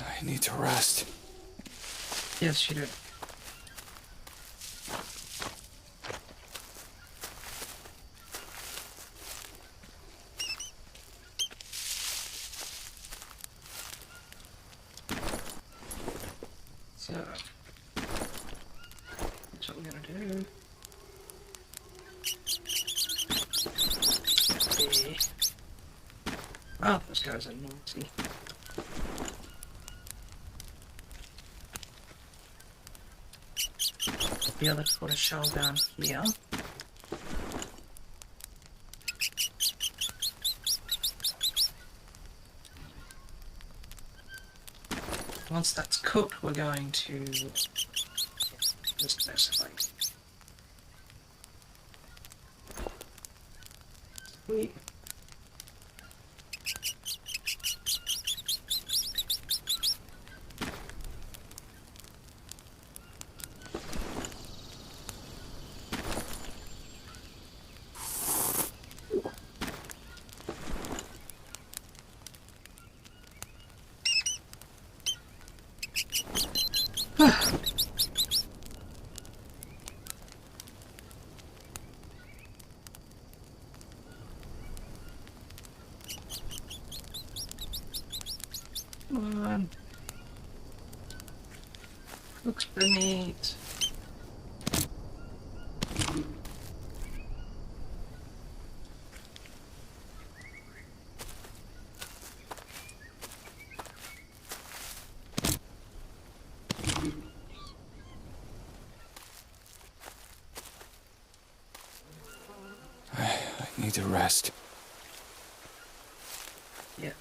I need to rest.
Yes, you do. So, that's what we're gonna do. Oh, those guys are naughty. The other tortoise shell down here. Once that's cooked, we're going to just basically sweet. Come on. Looks for meat.
I need to rest.
Yeah.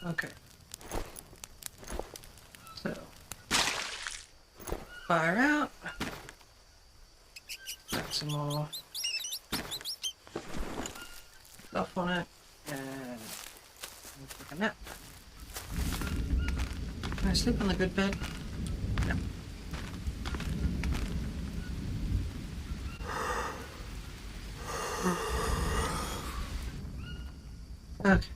Okay. So, fire out. Got some more stuff on it, and take a nap. Can I sleep on the good bed? No. Okay.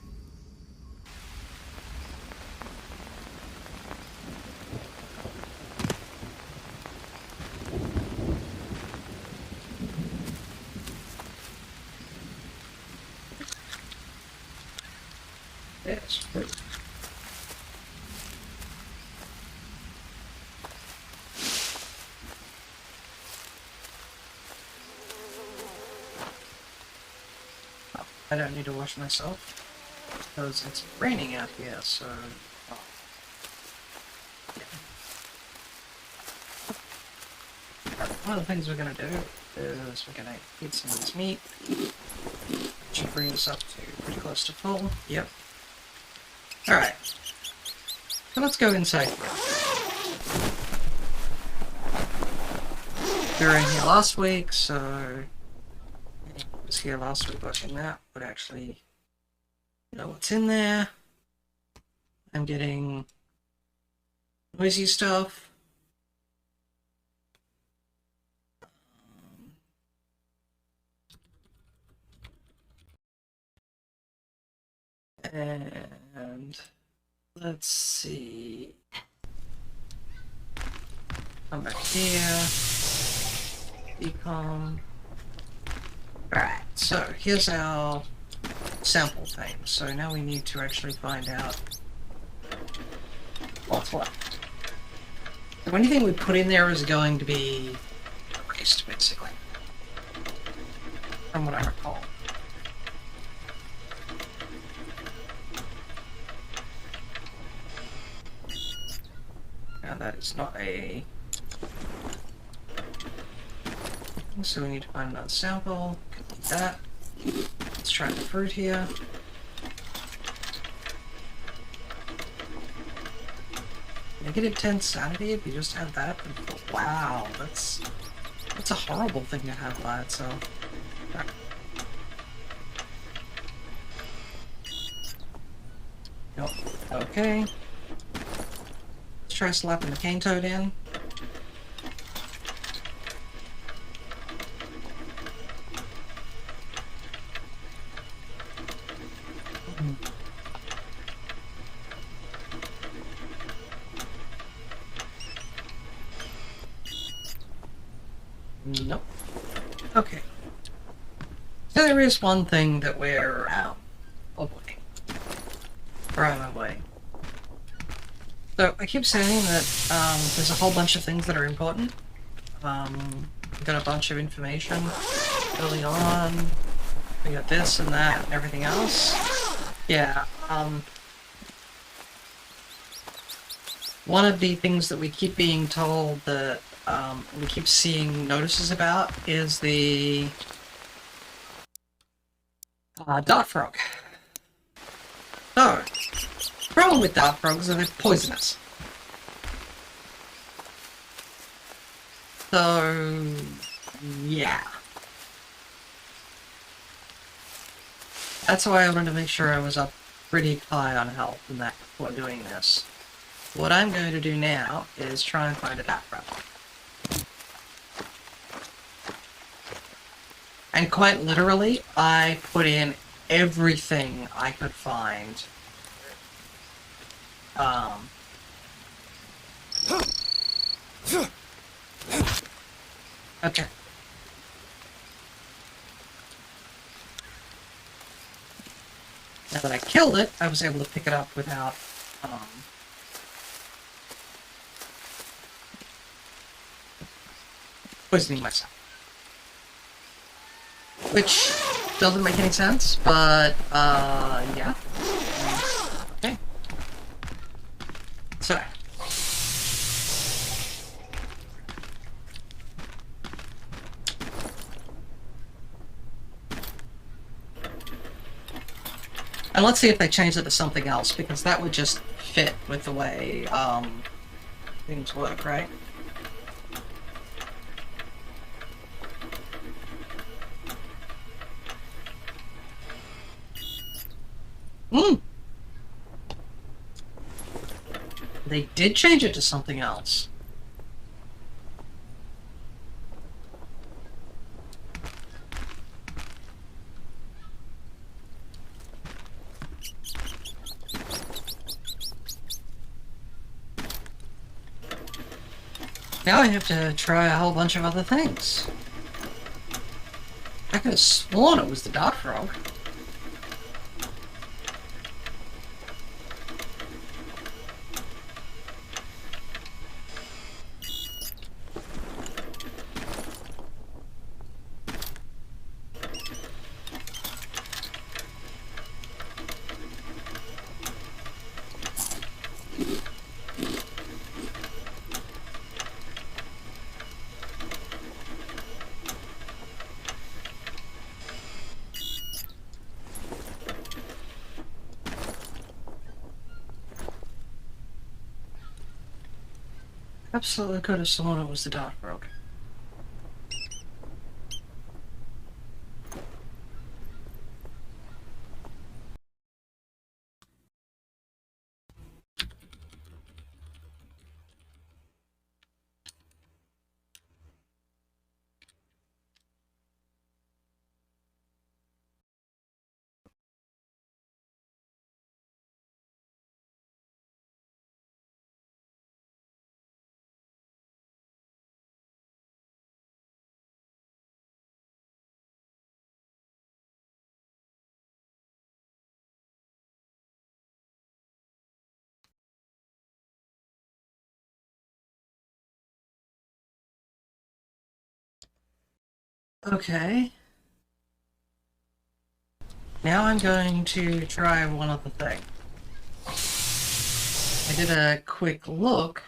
I don't need to wash myself because it's raining out here, so one of the things we're gonna do is we're gonna eat some of this meat. Should bring us up to pretty close to full. Yep. Alright. So let's go inside here. We were in here last week, so I was here last week watching that, but actually know what's in there. I'm getting noisy stuff. And let's see. Come back here. Decom. Alright, so here's our sample thing. So now we need to actually find out what's what. So anything we put in there is going to be erased, basically. From what I recall. Now that is not a... So we need to find another sample. Complete that. Let's try the fruit here. Negative 10 sanity if you just had that. Wow, that's a horrible thing to have by itself. Right. Nope. Okay. Let's try slapping the cane toad in. Nope. Okay. So there is one thing that we're avoiding. Or I'm avoiding. So I keep saying that there's a whole bunch of things that are important. We got a bunch of information early on. We got this and that and everything else. Yeah, one of the things that we keep being told that we keep seeing notices about is the dart frog. So, the problem with dart frogs is they're poisonous. So, yeah. That's why I wanted to make sure I was up pretty high on health and that before doing this. What I'm going to do now is try and find a dart frog. And quite literally, I put in everything I could find. Okay. Now that I killed it, I was able to pick it up without, poisoning myself. Which doesn't make any sense, but, yeah. Okay. So. And let's see if they change it to something else, because that would just fit with the way, things work, right? They did change it to something else. Now I have to try a whole bunch of other things. I could have sworn it was the dart frog. Absolutely could have sworn it was the Dark Rock. Okay. Now I'm going to try one other thing. I did a quick look.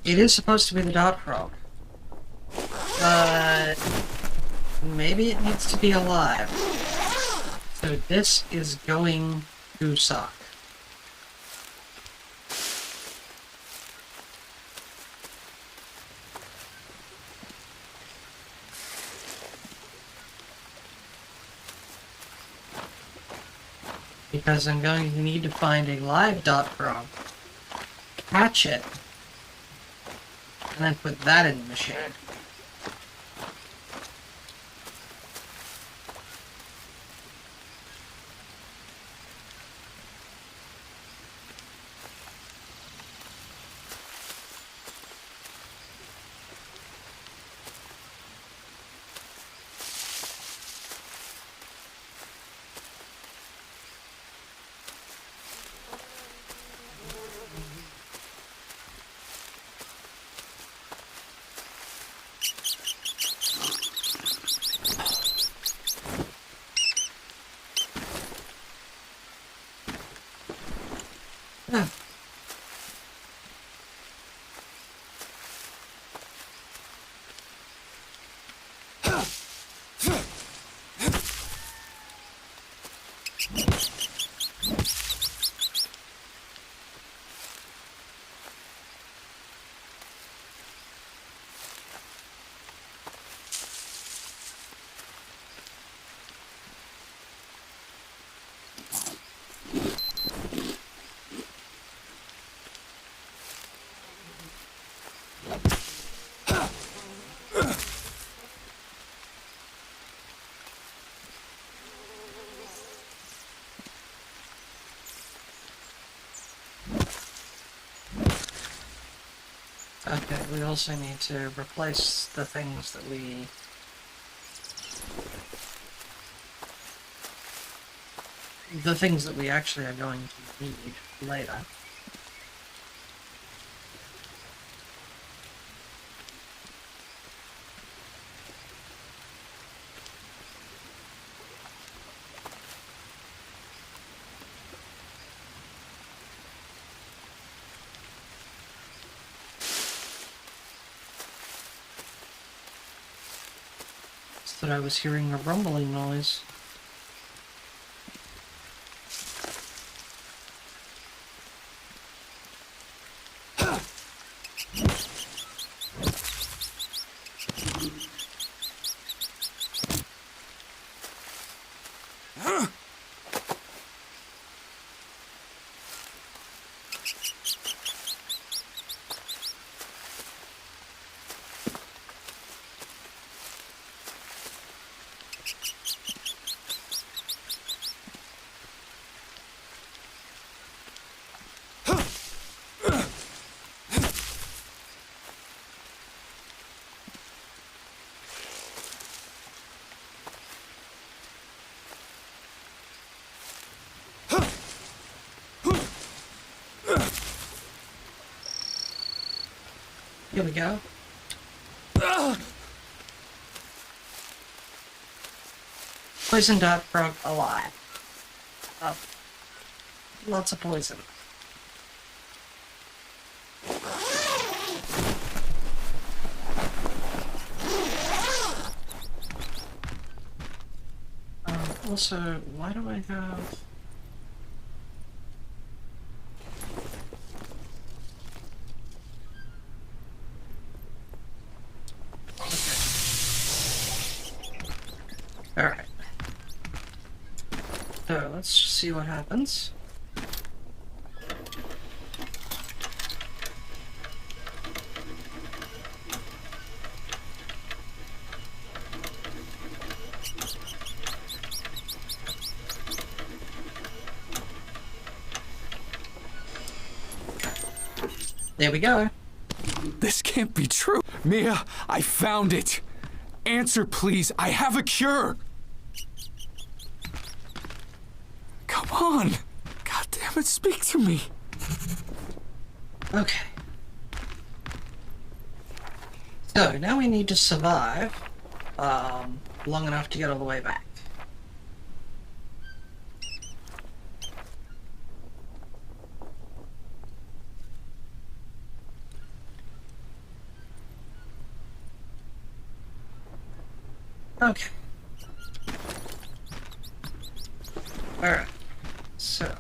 It is supposed to be the Dark Rock. But maybe it needs to be alive. So this is going to suck. Because I'm going to need to find a live dot frog, catch it, and then put that in the machine. Okay, we also need to replace the things that we... the things that we actually are going to need later. Thought I was hearing a rumbling noise. Here we go. Poison dart frog alive. Oh, lots of poison. Also, why do I have... let's see what happens. There we go.
This can't be true. Mia, I found it. Answer, please. I have a cure. Come on. God damn it, speak to me.
Okay. So, now we need to survive long enough to get all the way back. Okay. Alright. So.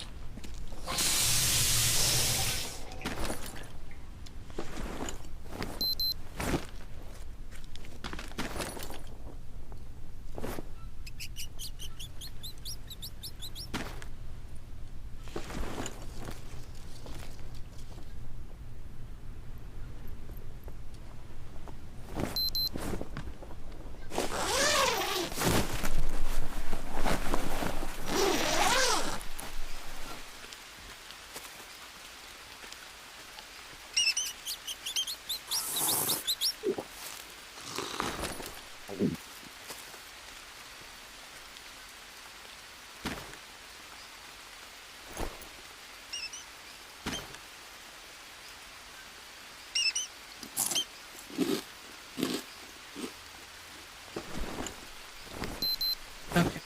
Okay.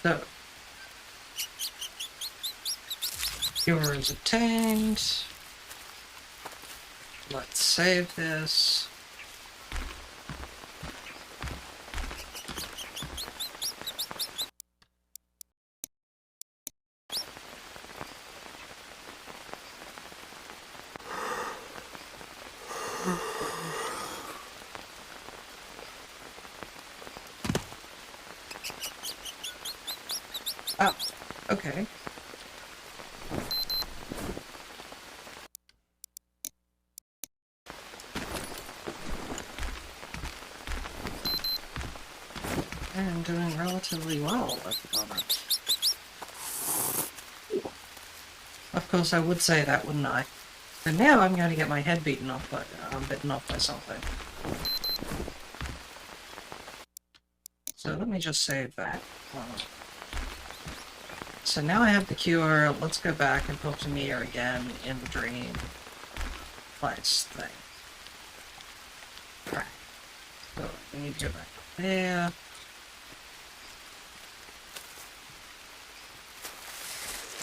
So. Cure is obtained. Let's save this. Oh, okay. I'm doing relatively well at the moment. Of course, I would say that, wouldn't I? And now I'm going to get my head bitten off by something. So let me just save that. So now I have the cure. Let's go back and talk to Mia again in the dream place thing. Right. So we need to go back there.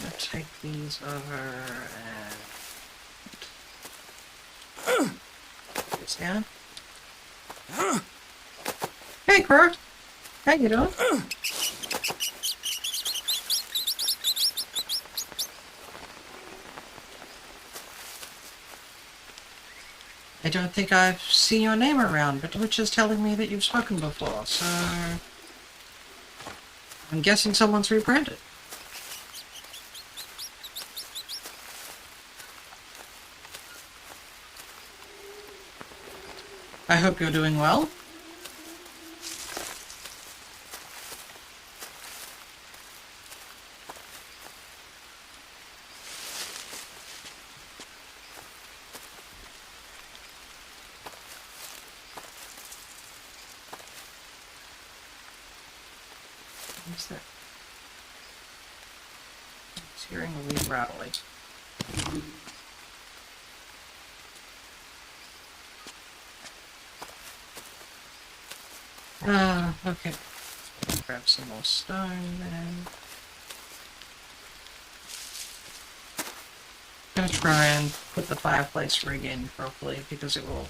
I'll take these over and this down. Hey, Crow. How you doing? I don't think I've seen your name around, but which is telling me that you've spoken before, so I'm guessing someone's rebranded. I hope you're doing well. What's that? It's hearing a wee rattling. Okay. Grab some more stone then. I'm gonna try and put the fireplace rig in properly because it will,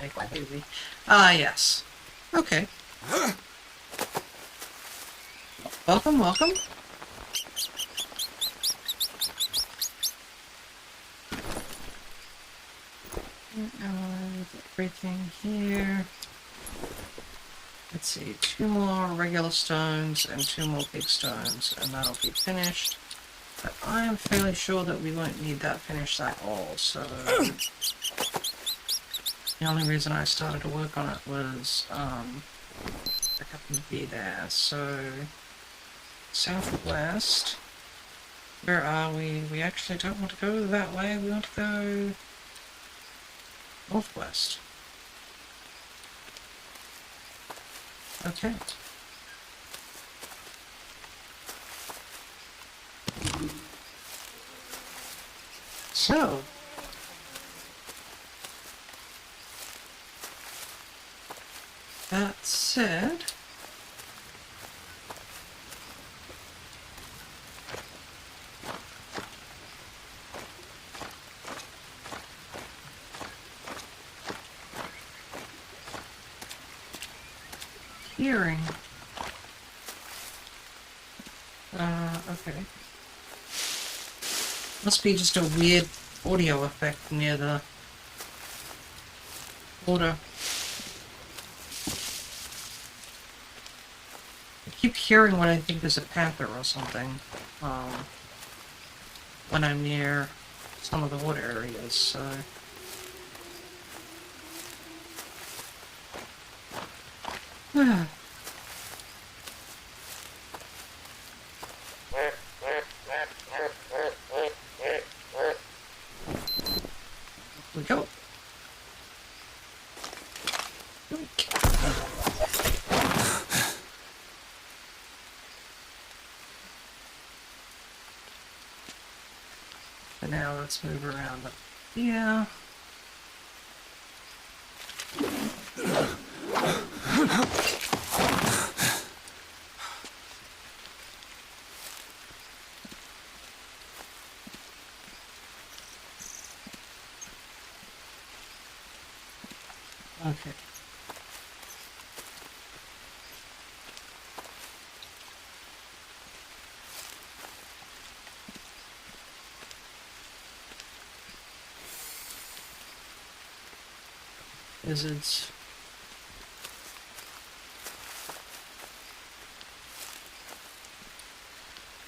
make life easy. Ah, yes. Okay. Welcome, welcome. Everything here. Let's see, 2 more regular stones and 2 more big stones, and that'll be finished. But I am fairly sure that we won't need that finished at all, so... The only reason I started to work on it was, I happened to be there, so... Southwest... Where are we? We actually don't want to go that way, we want to go... Northwest. Okay. So... That said... Hearing. Okay. Must be just a weird audio effect near the border. I keep hearing what I think is a panther or something, when I'm near some of the water areas, so... we go. And now let's move around up here. Okay. Lizards.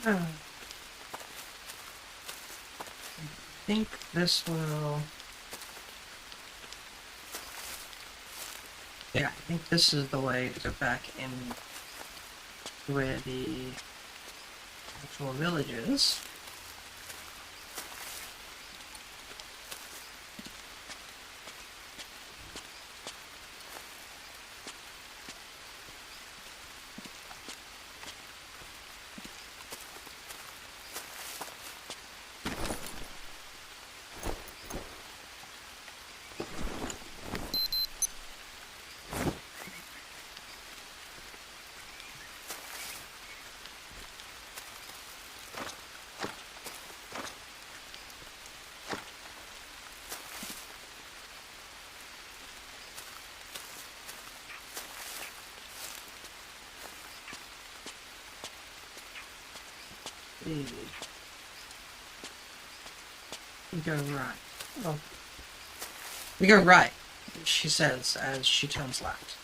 I think this will... Yeah, I think this is the way to go back in where the actual village is. We go right. Oh. We go right, she says as she turns left.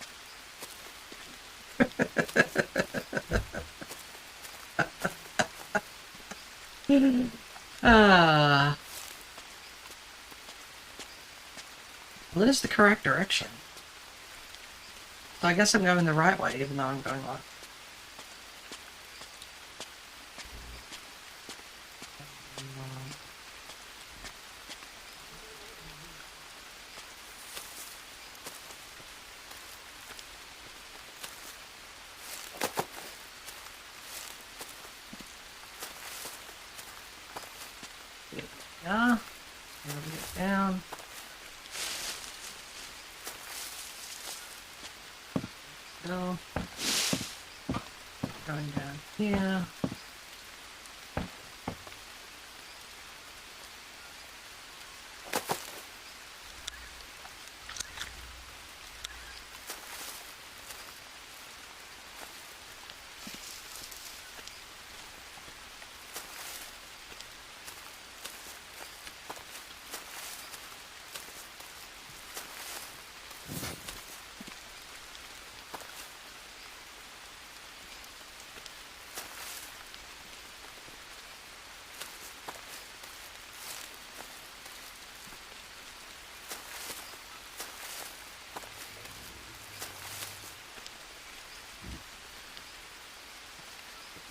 Ah. Well, it is the correct direction. So I guess I'm going the right way, even though I'm going left. Yeah. Get down. Go. Going down here.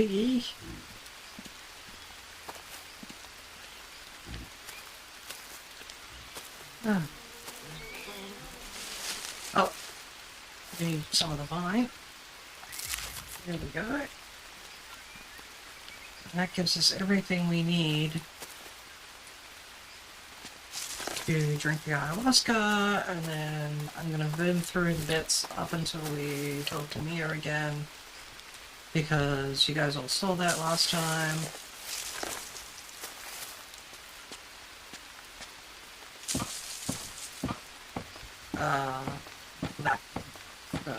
Piggy. Oh. Oh. We need some of the vine. There we go. And that gives us everything we need to drink the ayahuasca, and then I'm gonna boom through the bits up until we talk to Mia again, because you guys all saw that last time. That. So,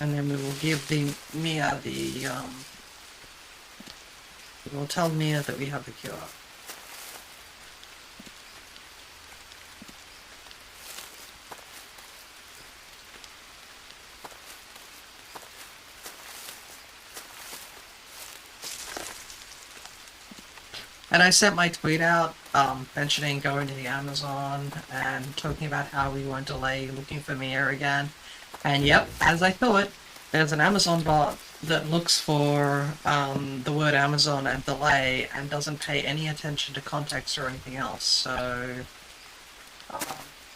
and then we will give Mia the, we will tell Mia that we have the cure. And I sent my tweet out, mentioning going to the Amazon and talking about how we won't delay looking for Mia again. And yep, as I thought, there's an Amazon bot that looks for the word Amazon and delay and doesn't pay any attention to context or anything else. So,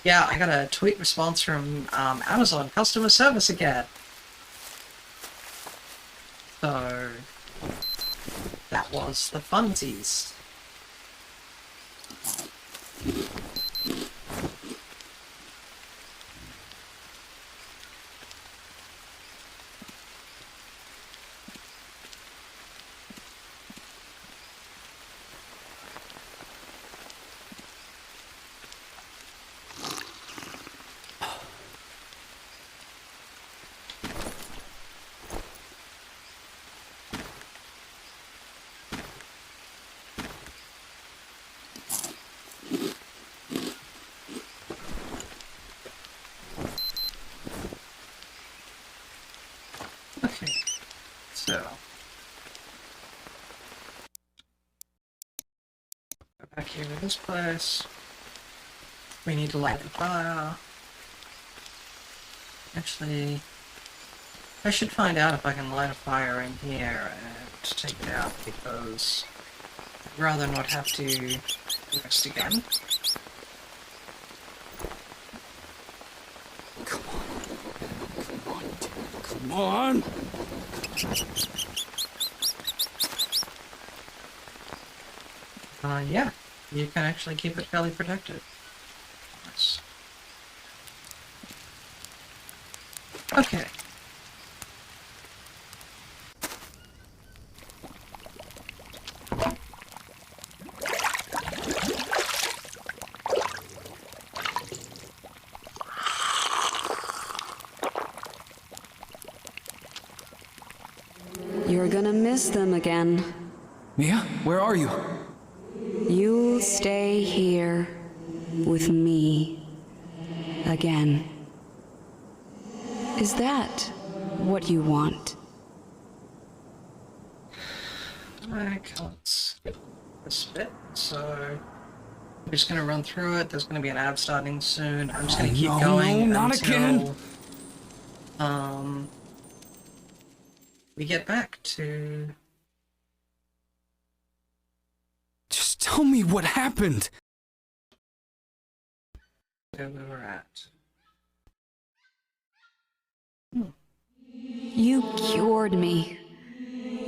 yeah, I got a tweet response from Amazon customer service again. So, that was the funsies. Okay, so go back here to this place. We need to light the fire. Actually, I should find out if I can light a fire in here and take it out, because I'd rather not have to rest again.
Come on, come on.
Yeah, you can actually keep it fairly protected. Nice. Okay.
You're gonna miss them again.
Mia, where are you?
You'll stay here with me again. Is that what you want?
I can't skip this bit, so I'm just gonna run through it. There's gonna be an ad starting soon. I'm just gonna keep going
not
until
again.
We get back to.
Just tell me what happened.
Where we were at.
You cured me.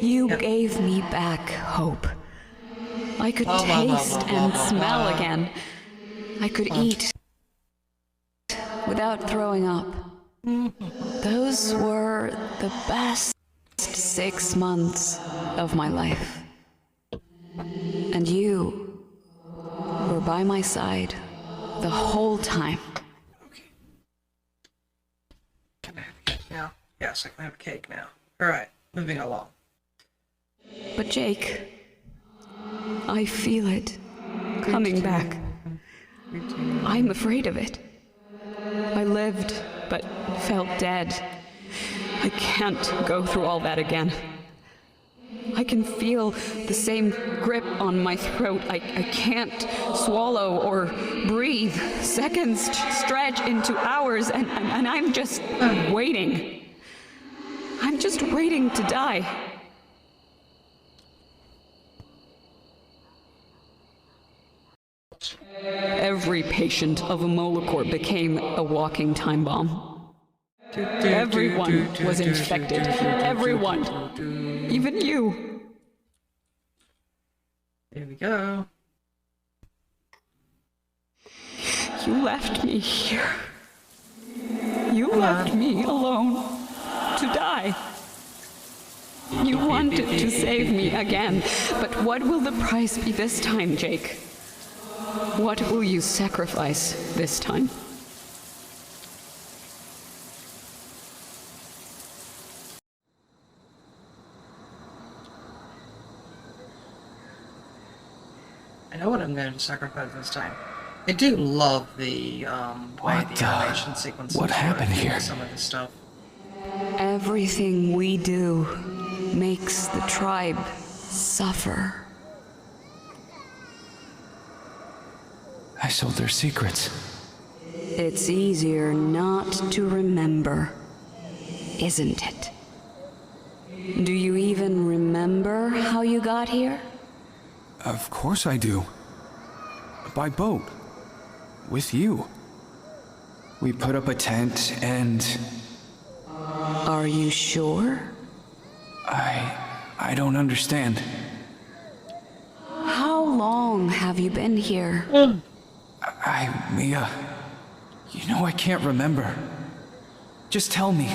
You
Yep.
gave me back hope. I could
Blah, blah, blah,
taste
blah, blah,
and
blah,
smell
blah.
again. I could eat without throwing up. Those were the best 6 months of my life. And you were by my side the whole time.
Can I have a cake now? Yes, I can have a cake now. Alright, moving along.
But Jake, I feel it coming back. I'm afraid of it. I lived, but felt dead. I can't go through all that again. I can feel the same grip on my throat. I can't swallow or breathe. Seconds stretch into hours, and I'm just waiting. I'm just waiting to die. Every patient of a Molocort became a walking time bomb. Everyone was infected. Everyone. Even you.
Here we go.
You left me here. You left me alone to die. You wanted to save me again, but what will the price be this time, Jake? What will you sacrifice this time?
I know what I'm going to sacrifice this time. I do love the way the animation sequences.
What happened here?
Some of this stuff.
Everything we do makes the tribe suffer.
I sold their secrets.
It's easier not to remember, isn't it? Do you even remember how you got here?
Of course I do. By boat. With you. We put up a tent and...
Are you sure?
I don't understand.
How long have you been here?
Mia... You know I can't remember. Just tell me.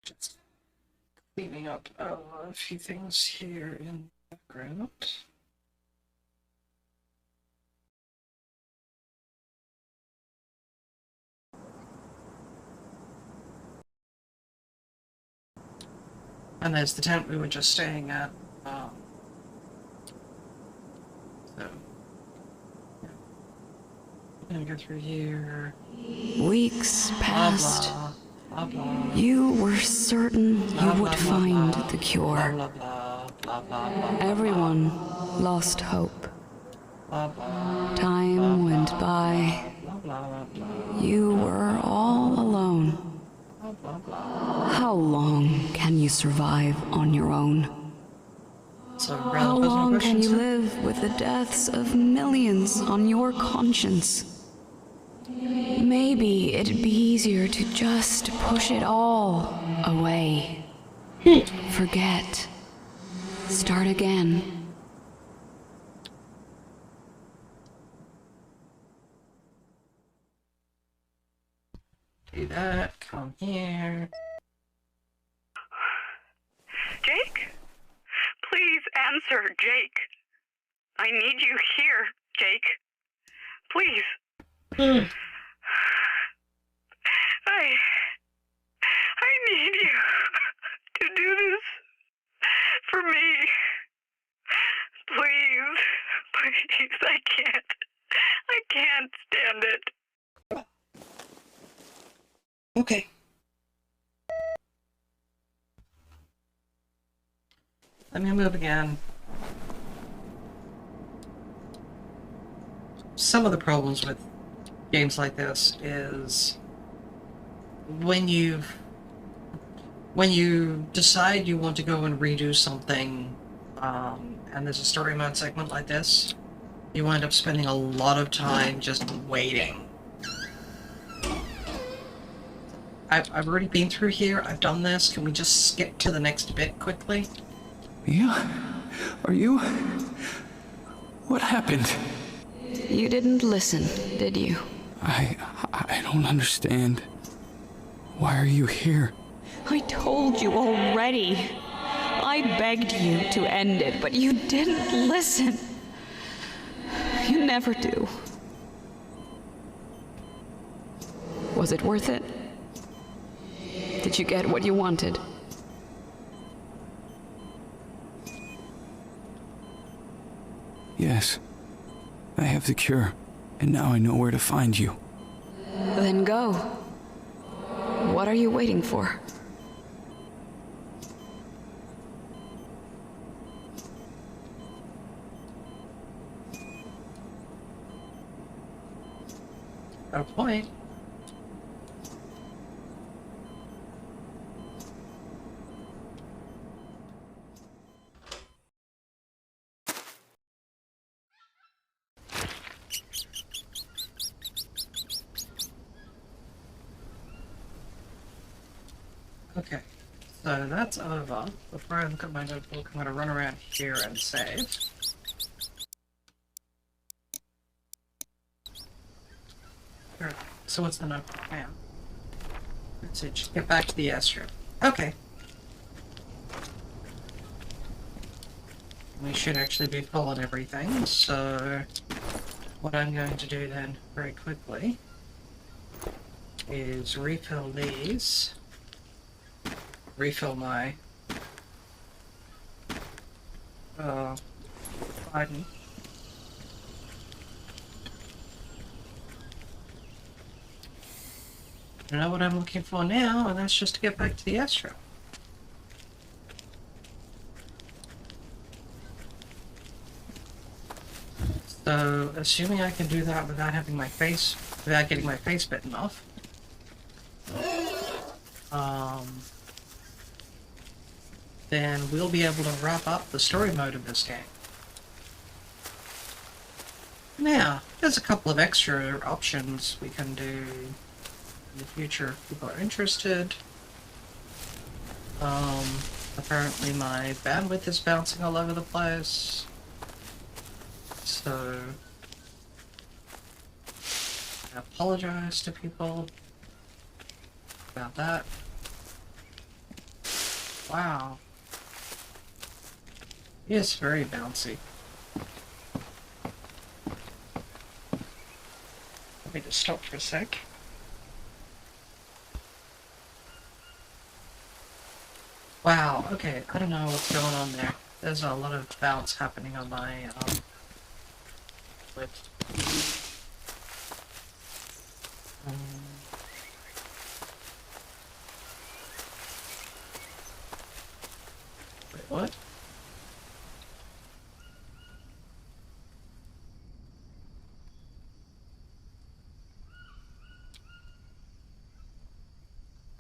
Just cleaning up a few things here in the background. And there's the tent we were just staying at. So, yeah. I'm gonna go through here.
Weeks passed.
Blah, blah, blah, blah.
You were certain you would
Blah,
find
blah,
the cure.
blah, blah, blah, blah, blah,
Everyone lost hope.
blah, blah,
Time went by.
blah, blah, blah, blah,
You were all alone.
blah, blah, blah.
How long can you survive on your own?
So,
How
rather personal
long can
questions,
you
sir?
live with the deaths of millions on your conscience? Maybe it'd be easier to just push it all away. Forget. Start again.
Do that, come here.
Jake? Please answer, Jake. I need you here, Jake. Please. I need you to do this for me. Please. Please, I can't stand it.
Okay. Let me move again. Some of the problems with games like this is when you decide you want to go and redo something, and there's a story mode segment like this, you wind up spending a lot of time just waiting. I've already been through here, I've done this, can we just skip to the next bit quickly?
Mia? Are you... What happened?
You didn't listen, did you?
I don't understand. Why are you here?
I told you already. I begged you to end it, but you didn't listen. You never do. Was it worth it? Did you get what you wanted?
Yes. I have the cure, and now I know where to find you.
Then go. What are you waiting for?
Got a point. Okay, so that's over. Before I look at my notebook, I'm going to run around here and save. Alright, so what's the notebook now? Let's see, just get back to the airstrip. Okay. We should actually be full on everything, so what I'm going to do then, very quickly, is refill these. Refill my Biden. I know what I'm looking for now, and that's just to get back to the airstrip. So, assuming I can do that without having my face, without getting my face bitten off, then we'll be able to wrap up the story mode of this game. Now, there's a couple of extra options we can do in the future if people are interested. Apparently my bandwidth is bouncing all over the place. So, I apologize to people about that. Wow. It's very bouncy. Let me just stop for a sec. Wow, okay, I don't know what's going on there. There's a lot of bounce happening on my, with... wait, what?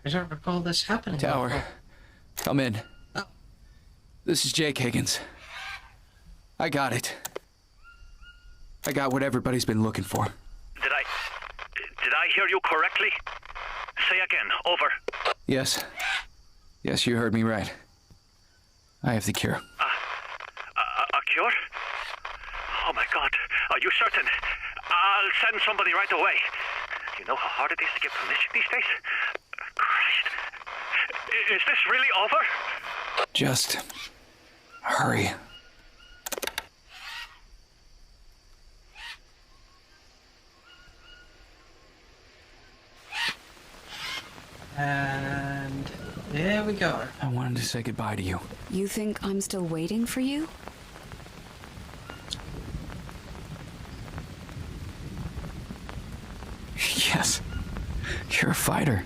I don't recall this happening.
Tower,
before.
come in.
Oh.
This is Jake Higgins. I got it. I got what everybody's been looking for.
Did I hear you correctly? Say again, over.
Yes. Yes, you heard me right. I have the cure.
A cure? Oh my god, are you certain? I'll send somebody right away. You know how hard it is to get permission these days? Christ. Is this really over?
Just hurry.
And there we go.
I wanted to say goodbye to you.
You think I'm still waiting for you?
Yes. You're a fighter.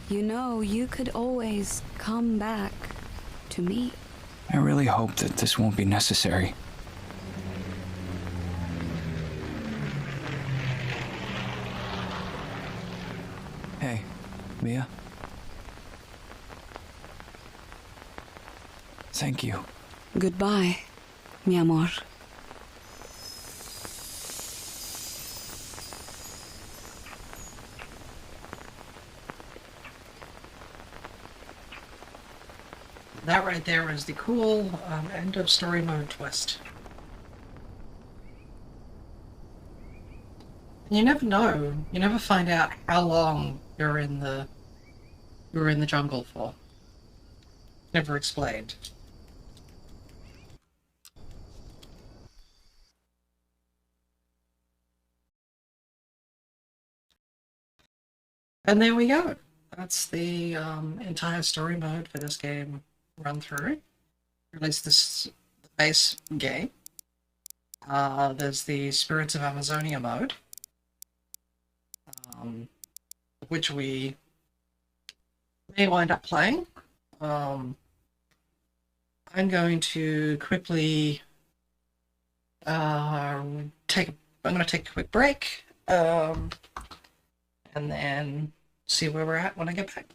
You know, you could always come back to me.
I really hope that this won't be necessary. Hey, Mia. Thank you.
Goodbye, mi amor.
That right there is the cool end of story mode twist. You never know. You never find out how long you're in the jungle for. Never explained. And there we go. That's the entire story mode for this game run through. Or at least this base game. There's the Spirits of Amazonia mode, which we may wind up playing. I'm going to quickly I'm going to take a quick break. and then see where we're at when I get back.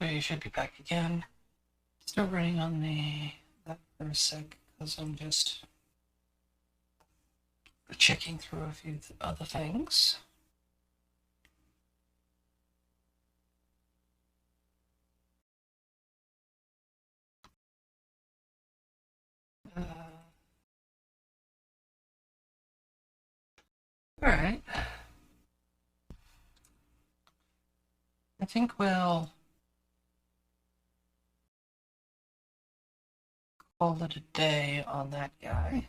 We should be back again. Still running on that for a sec, because I'm just checking through a few other things. Alright. I think we'll call it a day on that guy.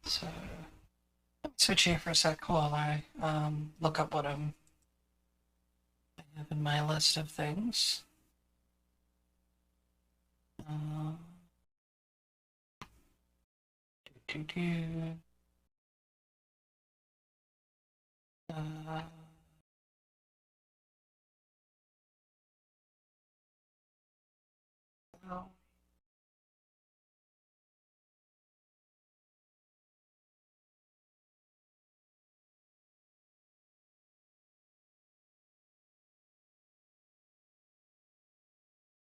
So, switch here for a sec while I look up what I have in my list of things. Do, do, do. Uh, well,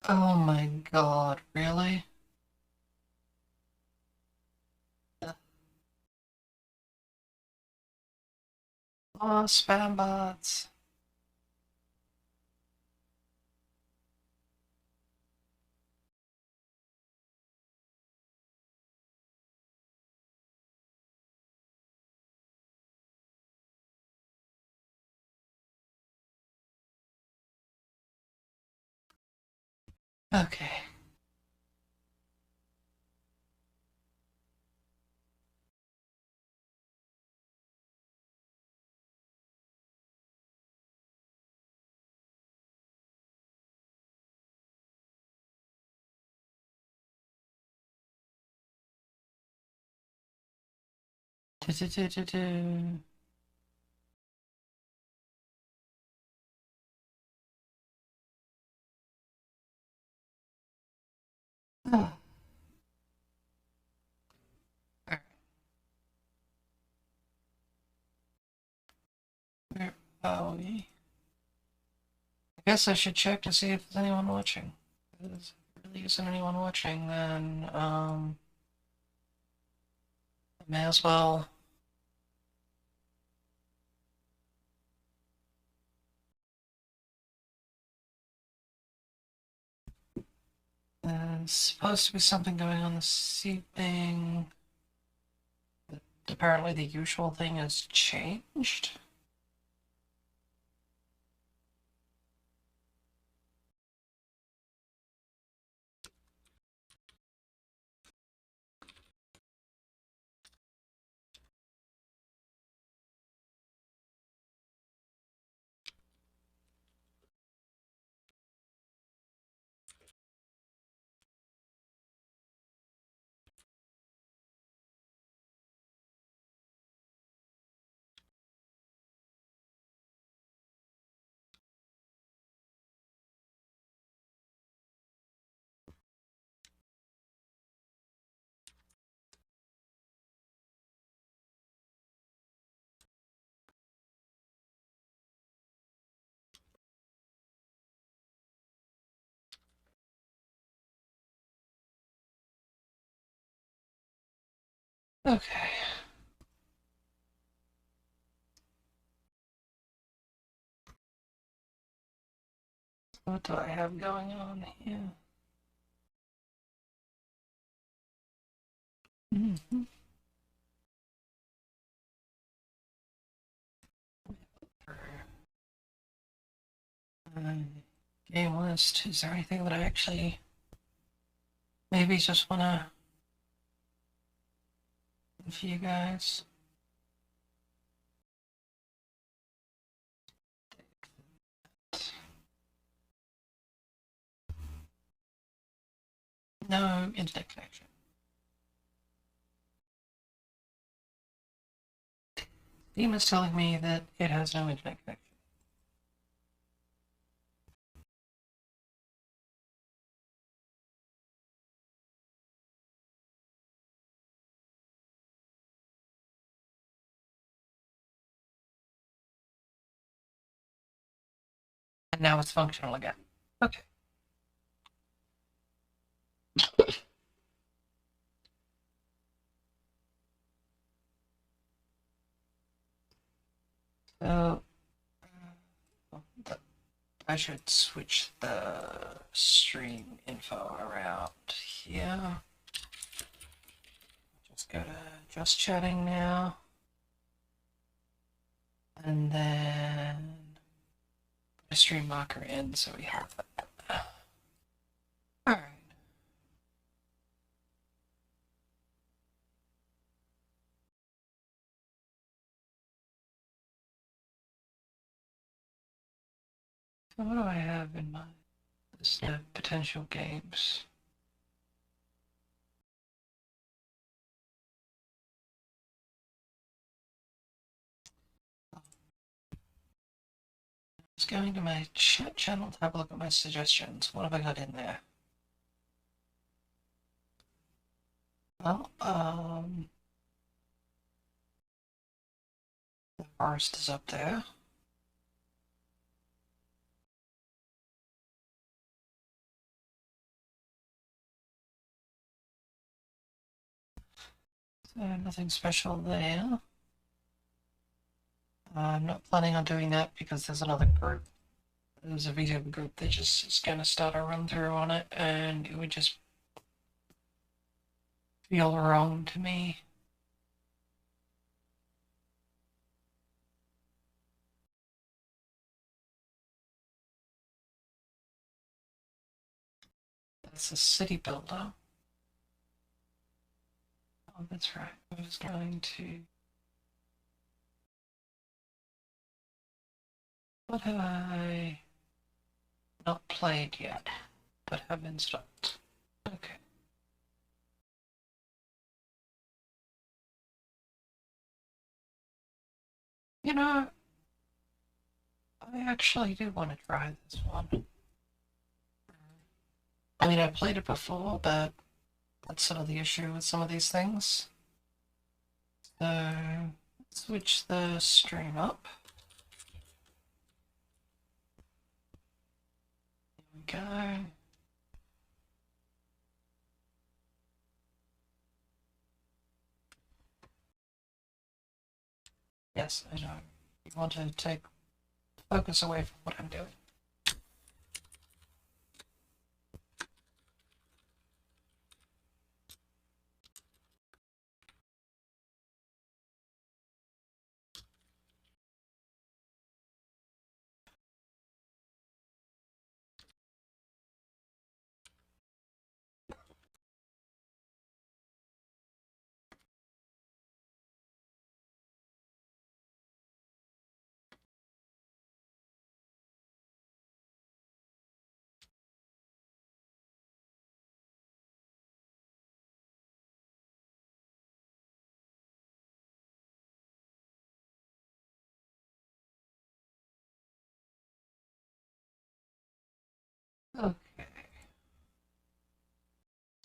oh my god, really? Oh, spam bots. Okay. Do, do, do, do, do. Oh. Alright. Where are we? I guess I should check to see if there's anyone watching. If there really isn't anyone watching, then I may as well. There's supposed to be something going on this evening. But apparently the usual thing has changed. Okay. What do I have going on here? Mm-hmm. Game list. Is there anything that I actually maybe just wanna for you guys? No internet connection. Steam is telling me that it has no internet connection. And now it's functional again. Okay. So, I should switch the stream info around here. Just go to just chatting now. And then put a stream marker in so we have that. Alright. So what do I have in my list of potential games? Just going to my chat channel to have a look at my suggestions. What have I got in there? Well, the forest is up there. So nothing special there. I'm not planning on doing that because there's another group. There's a Vtuber group that just is going to start a run through on it, and it would just feel wrong to me. That's a city builder. Oh, that's right. I was going to... What have I not played yet, but have installed? Okay. You know, I actually do want to try this one. I mean, I played it before, but that's sort of the issue with some of these things. So, switch the stream up. Here we go. Yes, I know. You want to take focus away from what I'm doing. Okay.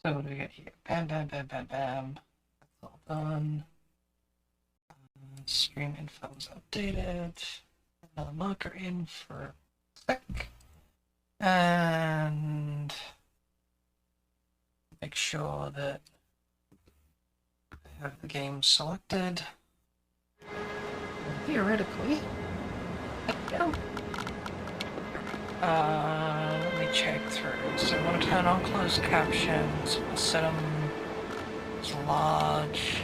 So what do we get here? Bam, bam, bam, bam, bam. That's all done. Stream info is updated. Another marker in for a sec. And make sure that I have the game selected. Theoretically, yeah. Let me check through. So I want to turn on closed captions. We'll set them as large.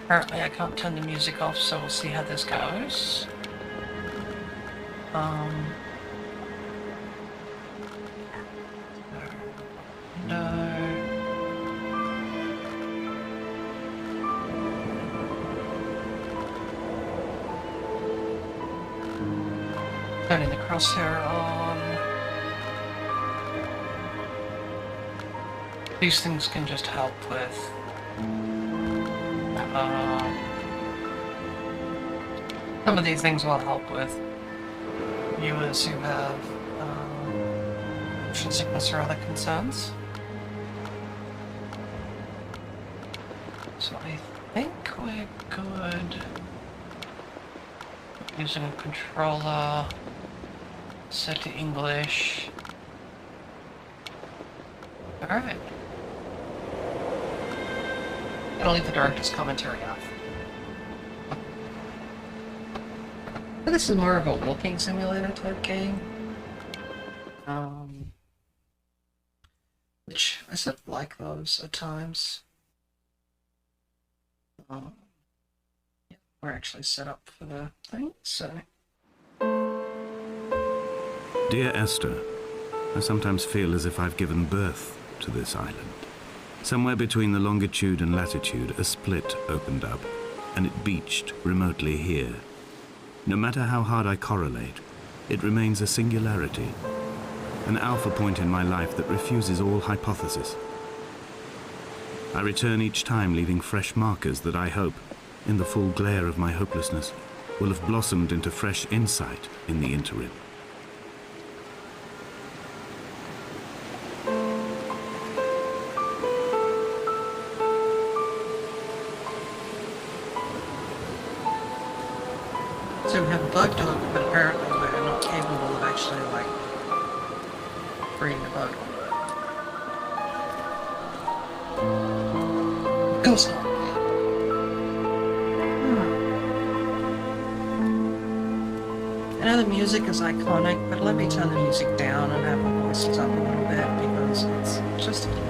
Apparently I can't turn the music off, so we'll see how this goes. No. Turning the crosshair on. These things can just help with some of these things will help with viewers who have motion sickness or other concerns. So I think we're good using a controller. Set to English. Alright. I'll leave the director's commentary off. But this is more of a walking simulator type game. Which I sort of like those at times. Yeah, we're actually set up for the thing, so.
Dear Esther, I sometimes feel as if I've given birth to this island. Somewhere between the longitude and latitude, a split opened up, and it beached remotely here. No matter how hard I correlate, it remains a singularity, an alpha point in my life that refuses all hypothesis. I return each time leaving fresh markers that I hope, in the full glare of my hopelessness, will have blossomed into fresh insight in the interim.
So we have a boat dog, but apparently we're not capable of actually, like, freeing the boat. Of course not. I know the music is iconic, but let me turn the music down and have the voices up a little bit because it's just annoying.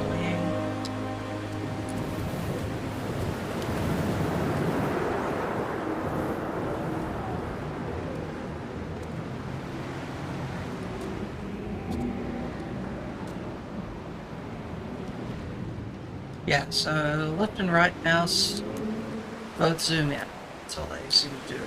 Yeah, so left and right mouse both zoom in. That's all they seem to do.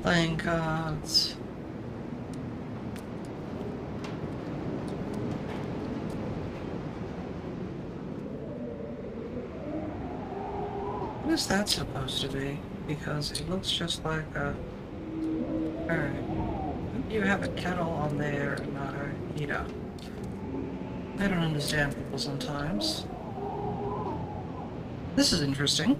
Playing cards. What is that supposed to be? Because it looks just like a... Alright. You have a kettle on there and not a heater. I don't understand people sometimes. This is interesting.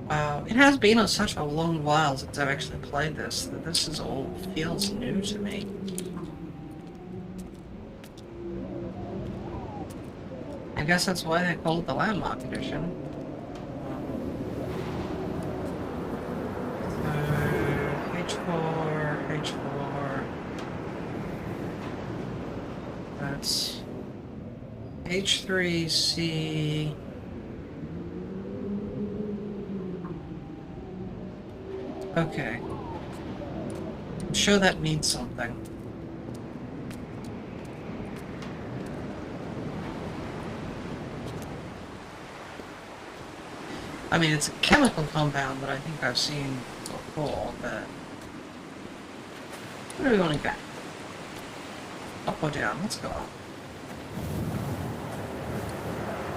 Wow, it has been such a long while since I've actually played this that this is all feels new to me. I guess that's why they call it the Landmark Edition. So, H4, H4... That's... H3C... Okay. I'm sure that means something. I mean, it's a chemical compound that I think I've seen before, but... Where do we want to go? Up or down? Let's go up.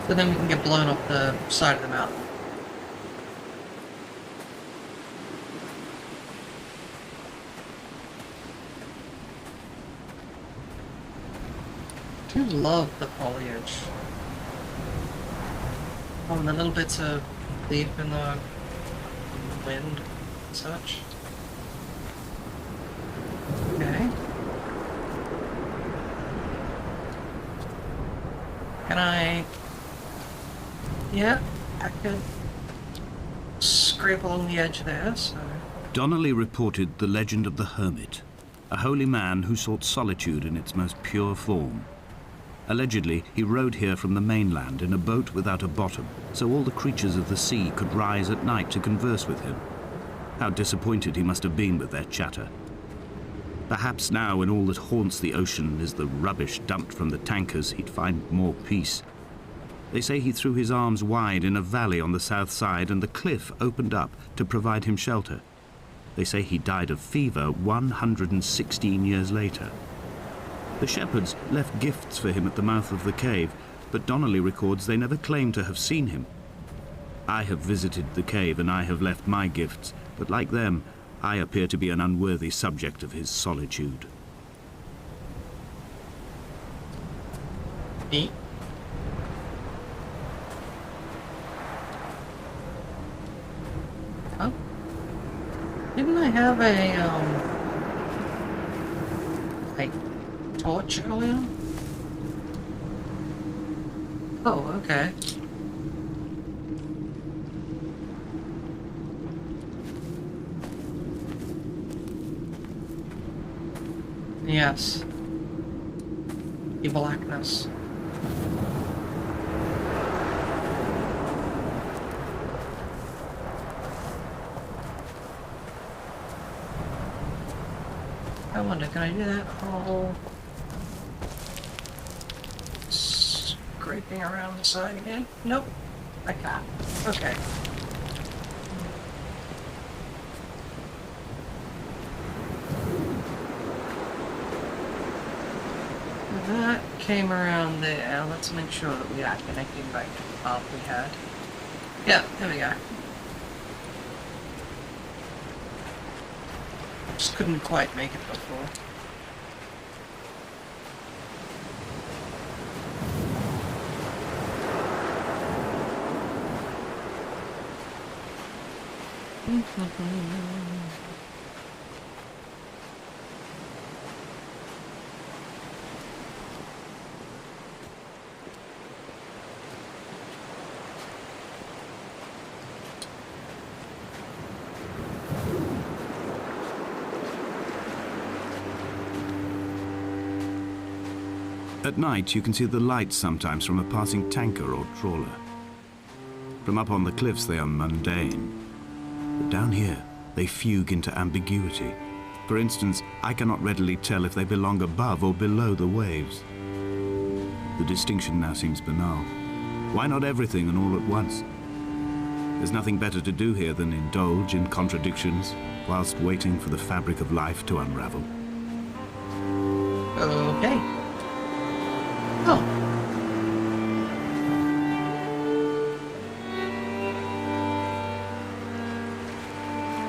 So then we can get blown off the side of the mountain. I do love the foliage. Oh, and the little bits of leaf in the wind and such. Okay. Can I... Yeah, I could scrape along the edge there, so...
Donnelly reported the legend of the hermit, a holy man who sought solitude in its most pure form. Allegedly, he rode here from the mainland in a boat without a bottom, so all the creatures of the sea could rise at night to converse with him. How disappointed he must have been with their chatter. Perhaps now, when all that haunts the ocean is the rubbish dumped from the tankers, he'd find more peace. They say he threw his arms wide in a valley on the south side, and the cliff opened up to provide him shelter. They say he died of fever 116 years later. The shepherds left gifts for him at the mouth of the cave, but Donnelly records they never claimed to have seen him. I have visited the cave and I have left my gifts, but like them, I appear to be an unworthy subject of his solitude.
Neat. Oh. Didn't I have a, like, torch earlier? Oh, okay. Yes. The blackness. I wonder, can I do that whole scraping around the side again? Nope, I can't. Okay. That came around there. Let's make sure that we are connecting back to the path we had. Yeah, there we go. Just couldn't quite make it before.
At night, you can see the lights sometimes from a passing tanker or trawler. From up on the cliffs, they are mundane. But down here, they fugue into ambiguity. For instance, I cannot readily tell if they belong above or below the waves. The distinction now seems banal. Why not everything and all at once? There's nothing better to do here than indulge in contradictions whilst waiting for the fabric of life to unravel.
Okay. Oh.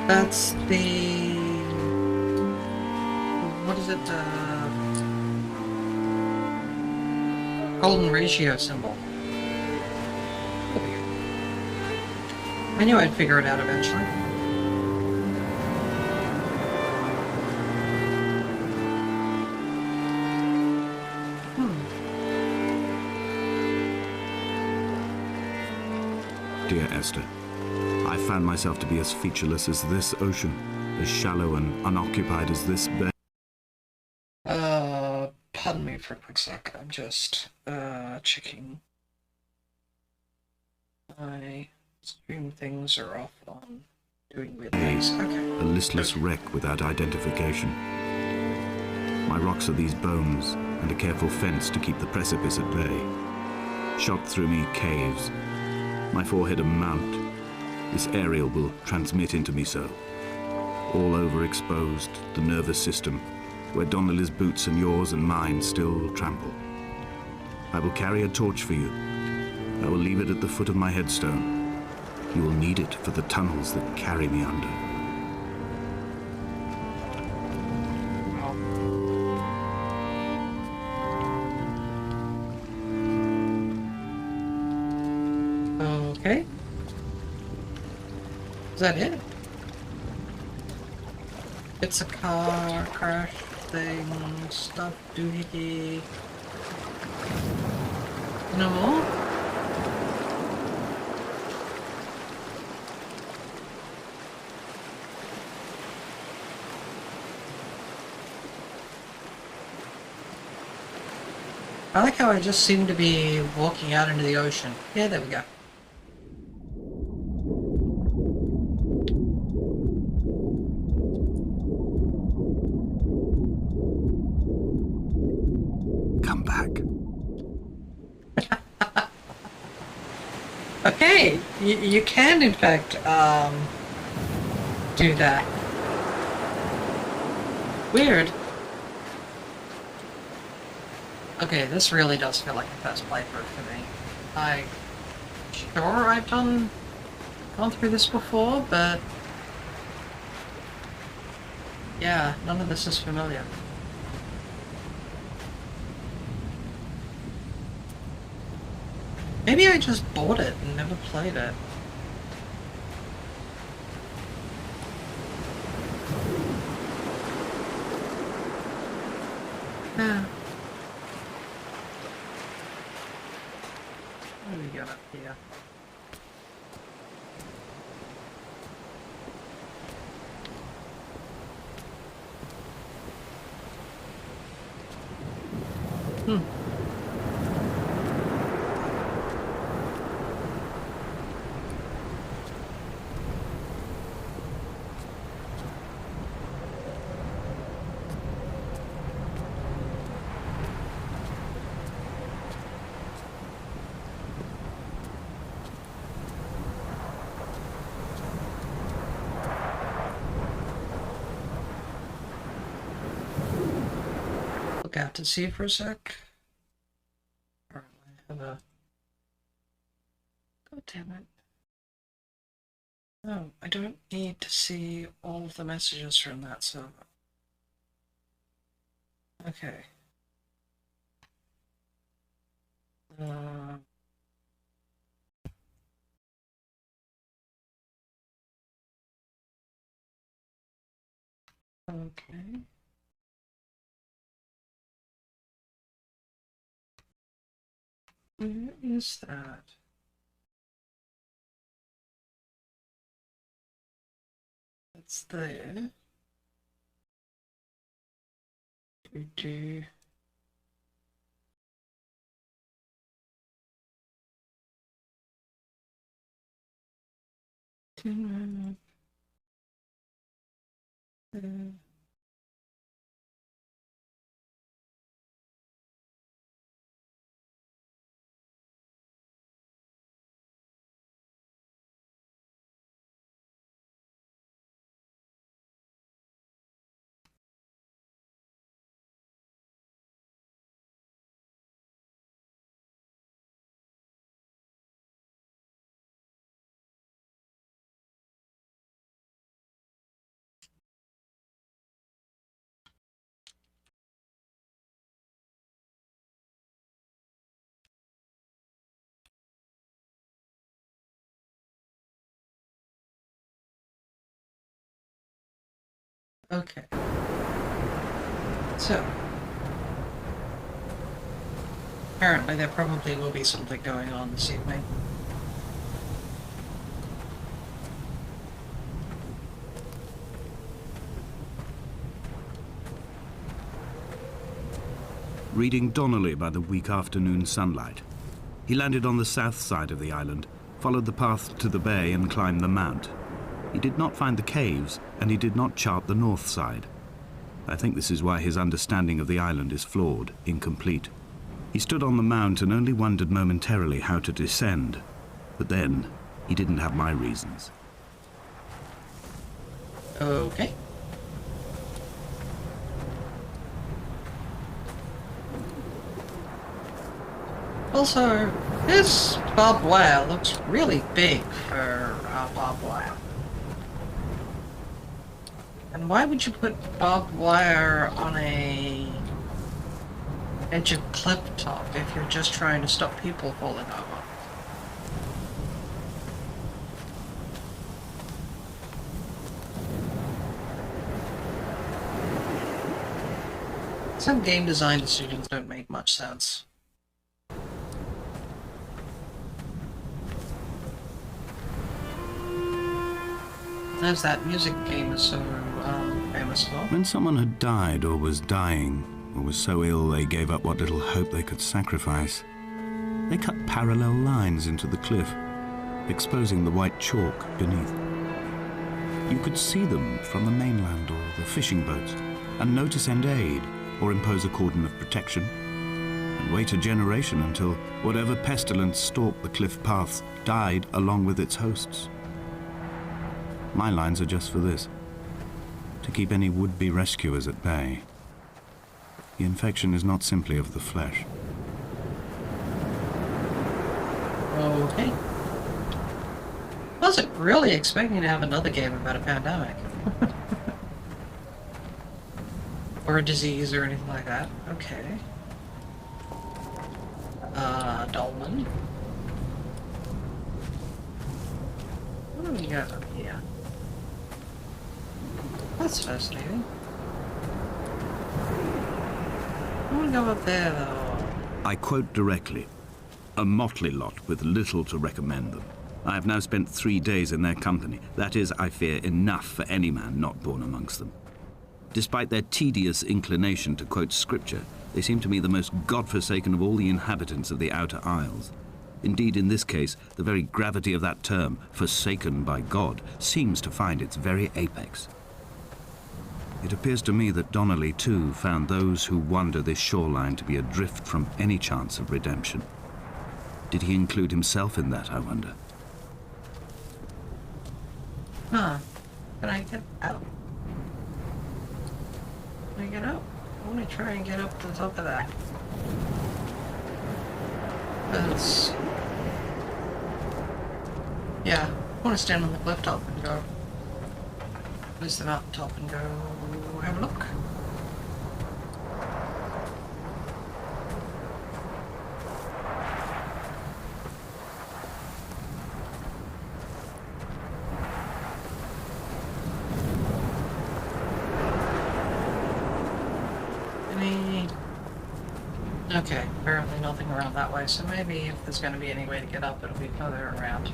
That's the... what is it? Golden ratio symbol. I knew I'd figure it out eventually.
Dear Esther, I found myself to be as featureless as this ocean, as shallow and unoccupied as this bay.
Pardon me for a quick sec. I'm just, checking. My stream things are off on doing weird things. Okay.
A listless wreck without identification. My rocks are these bones, and a careful fence to keep the precipice at bay. Shot through me caves. My forehead a mount. This aerial will transmit into me so. All overexposed, the nervous system, where Donnelly's boots and yours and mine still trample. I will carry a torch for you. I will leave it at the foot of my headstone. You will need it for the tunnels that carry me under.
Okay. Is that it? It's a car crash thing, stuff, doohickey. No more? I like how I just seem to be walking out into the ocean. Yeah, there we go.
Come back.
Okay, you can in fact do that. Weird. Okay, this really does feel like a first playthrough for me. I'm sure I've gone through this before, but Yeah, none of this is familiar. Maybe I just bought it and never played it. Yeah. What do we got up here? Look out to sea for a sec. Alright, I have a... God damn it. No, I don't need to see all of the messages from that server. Okay. Okay. Where is that? That's there. Do. Okay. So, apparently there probably will be something going on this evening.
Reading Donnelly by the weak afternoon sunlight, he landed on the south side of the island, followed the path to the bay and climbed the mount. He did not find the caves, and he did not chart the north side. I think this is why his understanding of the island is flawed, incomplete. He stood on the mount and only wondered momentarily how to descend. But then, he didn't have my reasons.
Okay. Also, this barbed wire looks really big for barbed wire. And why would you put barbed wire on a edge of cliff top if you're just trying to stop people falling over? Some game design decisions don't make much sense. As that music game is so famous for.
When someone had died or was dying, or was so ill they gave up what little hope they could sacrifice, they cut parallel lines into the cliff, exposing the white chalk beneath. You could see them from the mainland or the fishing boats, and know to send aid or impose a cordon of protection, and wait a generation until whatever pestilence stalked the cliff paths died along with its hosts. My lines are just for this, to keep any would-be rescuers at bay. The infection is not simply of the flesh.
Okay. Wasn't really expecting to have another game about a pandemic. Or a disease or anything like that. Okay. Dolman. What do we got up here? That's fascinating. I want to go up there, though.
I quote directly, a motley lot with little to recommend them. I have now spent 3 days in their company. That is, I fear, enough for any man not born amongst them. Despite their tedious inclination to quote scripture, they seem to me the most godforsaken of all the inhabitants of the Outer Isles. Indeed, in this case, the very gravity of that term, forsaken by God, seems to find its very apex. It appears to me that Donnelly, too, found those who wander this shoreline to be adrift from any chance of redemption. Did he include himself in that, I wonder?
Huh. Can I get out? Can I get up? I want to try and get up to the top of that. Let's... Yeah, I want to stand on the cliff top and go... At least the mountain top and go have a look. Okay, apparently nothing around that way, so maybe if there's going to be any way to get up, it'll be further around.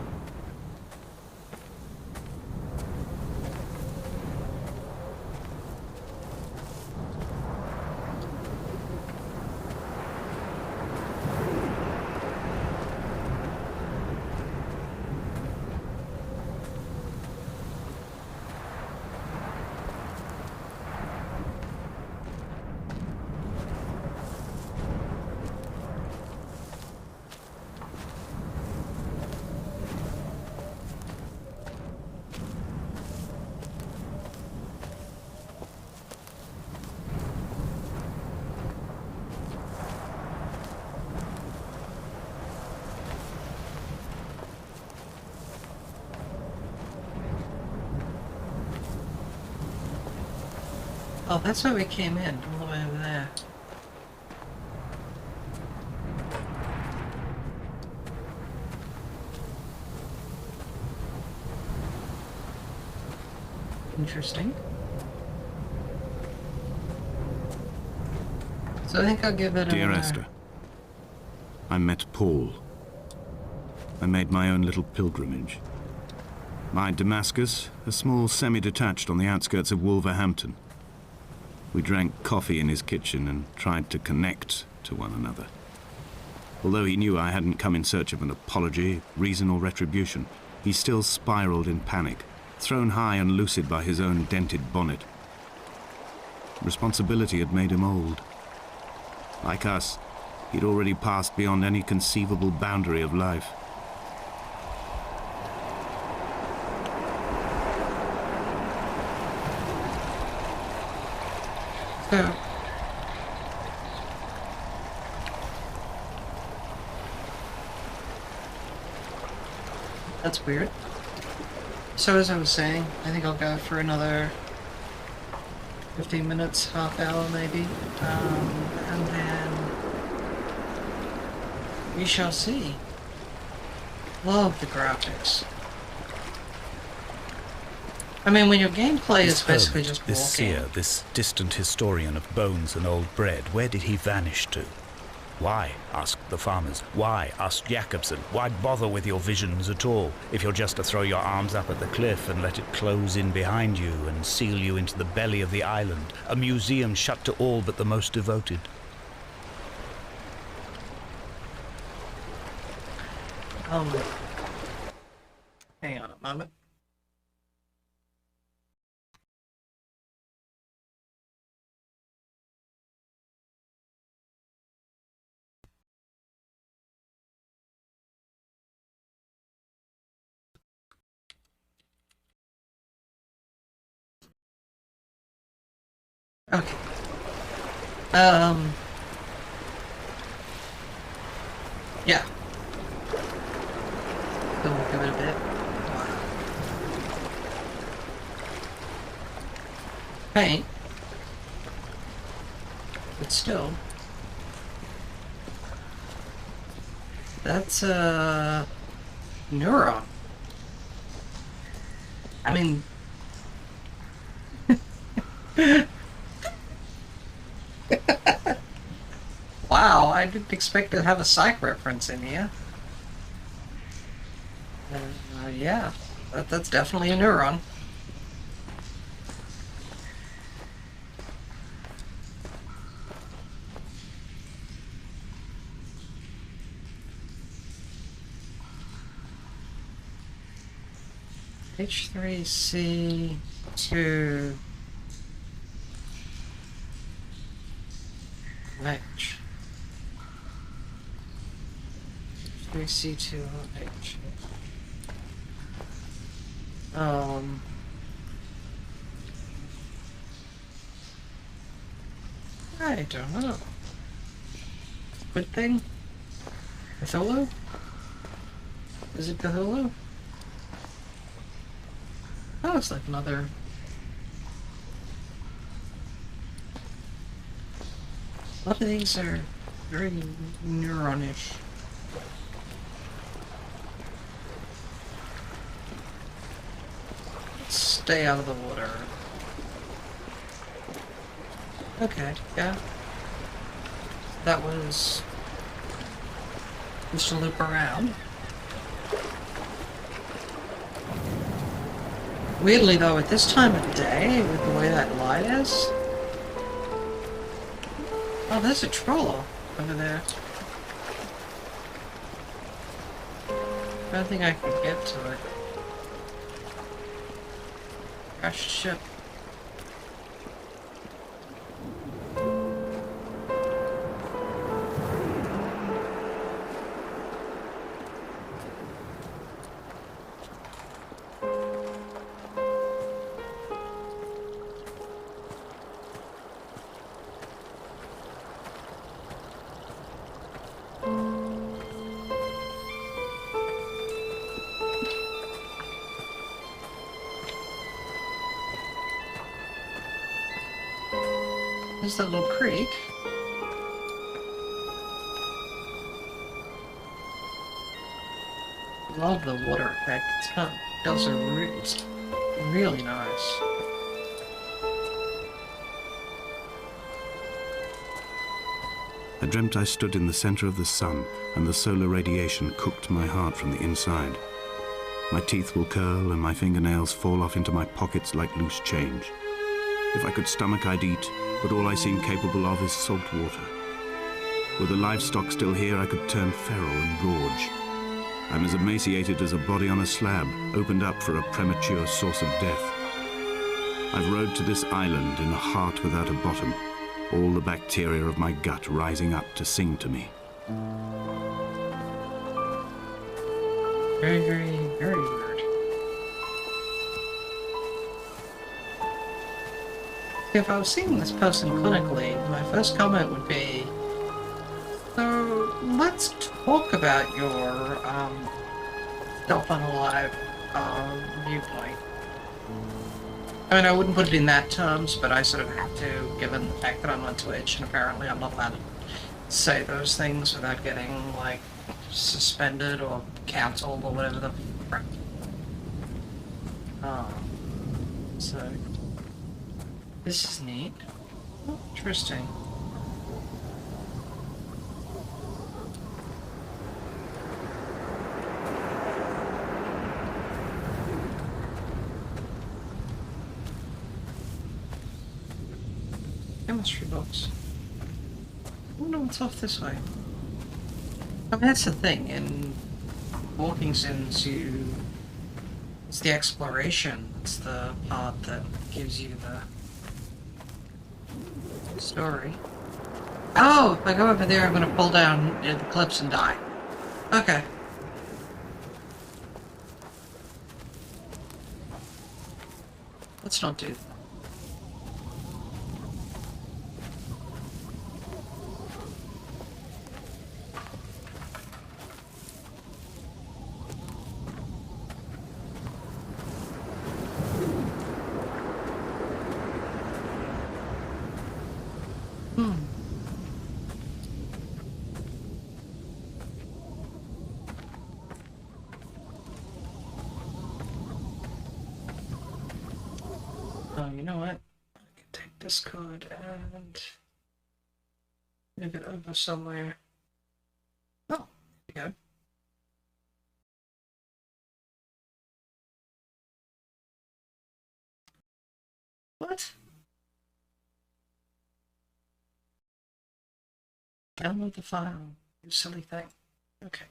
Oh, that's why we came in, all the way over there. Interesting. So I think I'll give it
Dear Esther, I met Paul. I made my own little pilgrimage. My Damascus, a small semi-detached on the outskirts of Wolverhampton. We drank coffee in his kitchen and tried to connect to one another. Although he knew I hadn't come in search of an apology, reason or retribution, he still spiraled in panic, thrown high and lucid by his own dented bonnet. Responsibility had made him old. Like us, he'd already passed beyond any conceivable boundary of life.
So, that's weird. So as I was saying, I think I'll go for another 15 minutes, half hour maybe, and then we shall see. Love the graphics. I mean, when your gameplay is basically just walking.
This seer, this distant historian of bones and old bread, where did he vanish to? Why? Asked the farmers. Why? Asked Jakobsen. Why bother with your visions at all, if you're just to throw your arms up at the cliff and let it close in behind you and seal you into the belly of the island, a museum shut to all but the most devoted?
Hang on a moment. Okay. Yeah. So we'll give it a bit. Paint. But still. That's a neuron. I mean... Wow, I didn't expect to have a psych reference in here. Yeah, that's definitely a neuron. H3C2 H. H3C2H. I don't know. Good thing? Cthulhu? Is it Cthulhu? Oh, it's like another... A lot of these are very neuronish. Stay out of the water. Okay, yeah. That was just a loop around. Weirdly though, at this time of day, with the way that light is... Oh, there's a troll over there. I don't think I can get to it. Crashed ship. There's that little creek. Love the water effect. It's really nice.
I dreamt I stood in the center of the sun, and the solar radiation cooked my heart from the inside. My teeth will curl, and my fingernails fall off into my pockets like loose change. If I could stomach, I'd eat, but all I seem capable of is salt water. Were the livestock still here, I could turn feral and gorge. I'm as emaciated as a body on a slab, opened up for a premature source of death. I've rowed to this island in a heart without a bottom, all the bacteria of my gut rising up to sing to me.
Very, very, very weird. If I was seeing this person clinically, my first comment would be, so let's talk about your self-unalive viewpoint. I mean, I wouldn't put it in that terms, but I sort of have to, given the fact that I'm on Twitch, and apparently I'm not allowed to say those things without getting, like, suspended or cancelled or whatever the frick. So... This is neat. Oh, interesting. Chemistry box. I wonder what's off this way. I mean, that's the thing. In walking sims, it's the exploration. It's the part that gives you the story. Oh, if I go over there, I'm gonna pull down near the cliffs and die. Okay. Let's not do that. Discord and move it over somewhere. Oh, there we go. What? Download the file, you silly thing. Okay.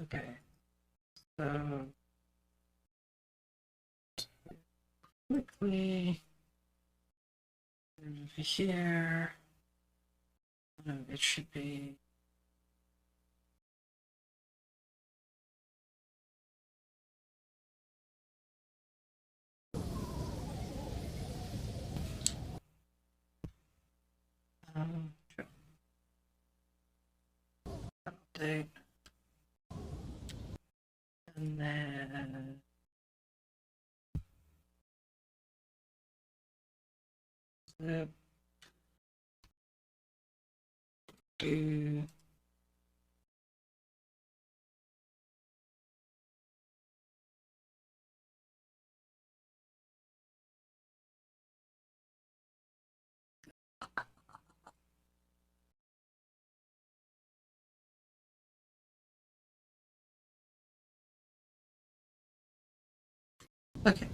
Okay. So quickly over here. It should be. Sure. Update. And then do okay,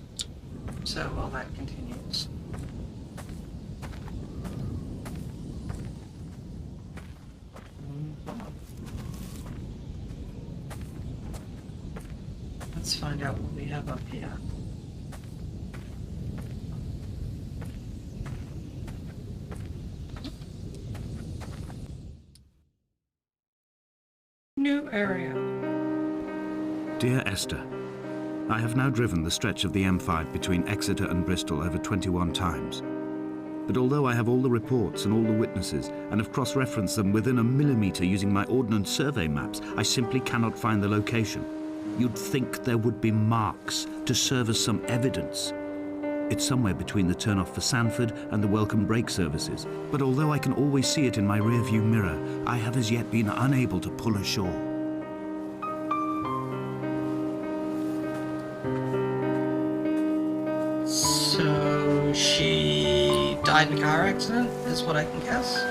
so while that continues. Let's find out what we have up here. New area.
Dear Esther, I have now driven the stretch of the M5 between Exeter and Bristol over 21 times. But although I have all the reports and all the witnesses, and have cross-referenced them within a millimetre using my Ordnance Survey maps, I simply cannot find the location. You'd think there would be marks to serve as some evidence. It's somewhere between the turn-off for Sanford and the welcome brake services. But although I can always see it in my rear-view mirror, I have as yet been unable to pull ashore.
So she died in a car accident, is what I can guess.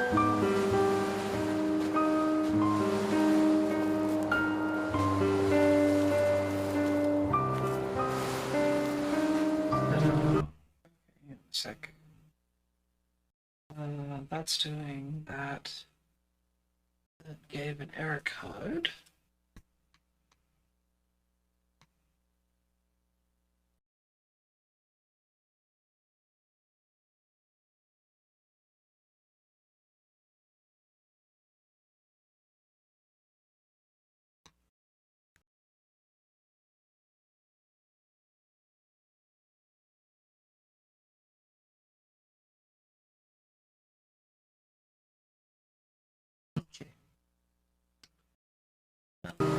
Sec. That's doing that. That gave an error code.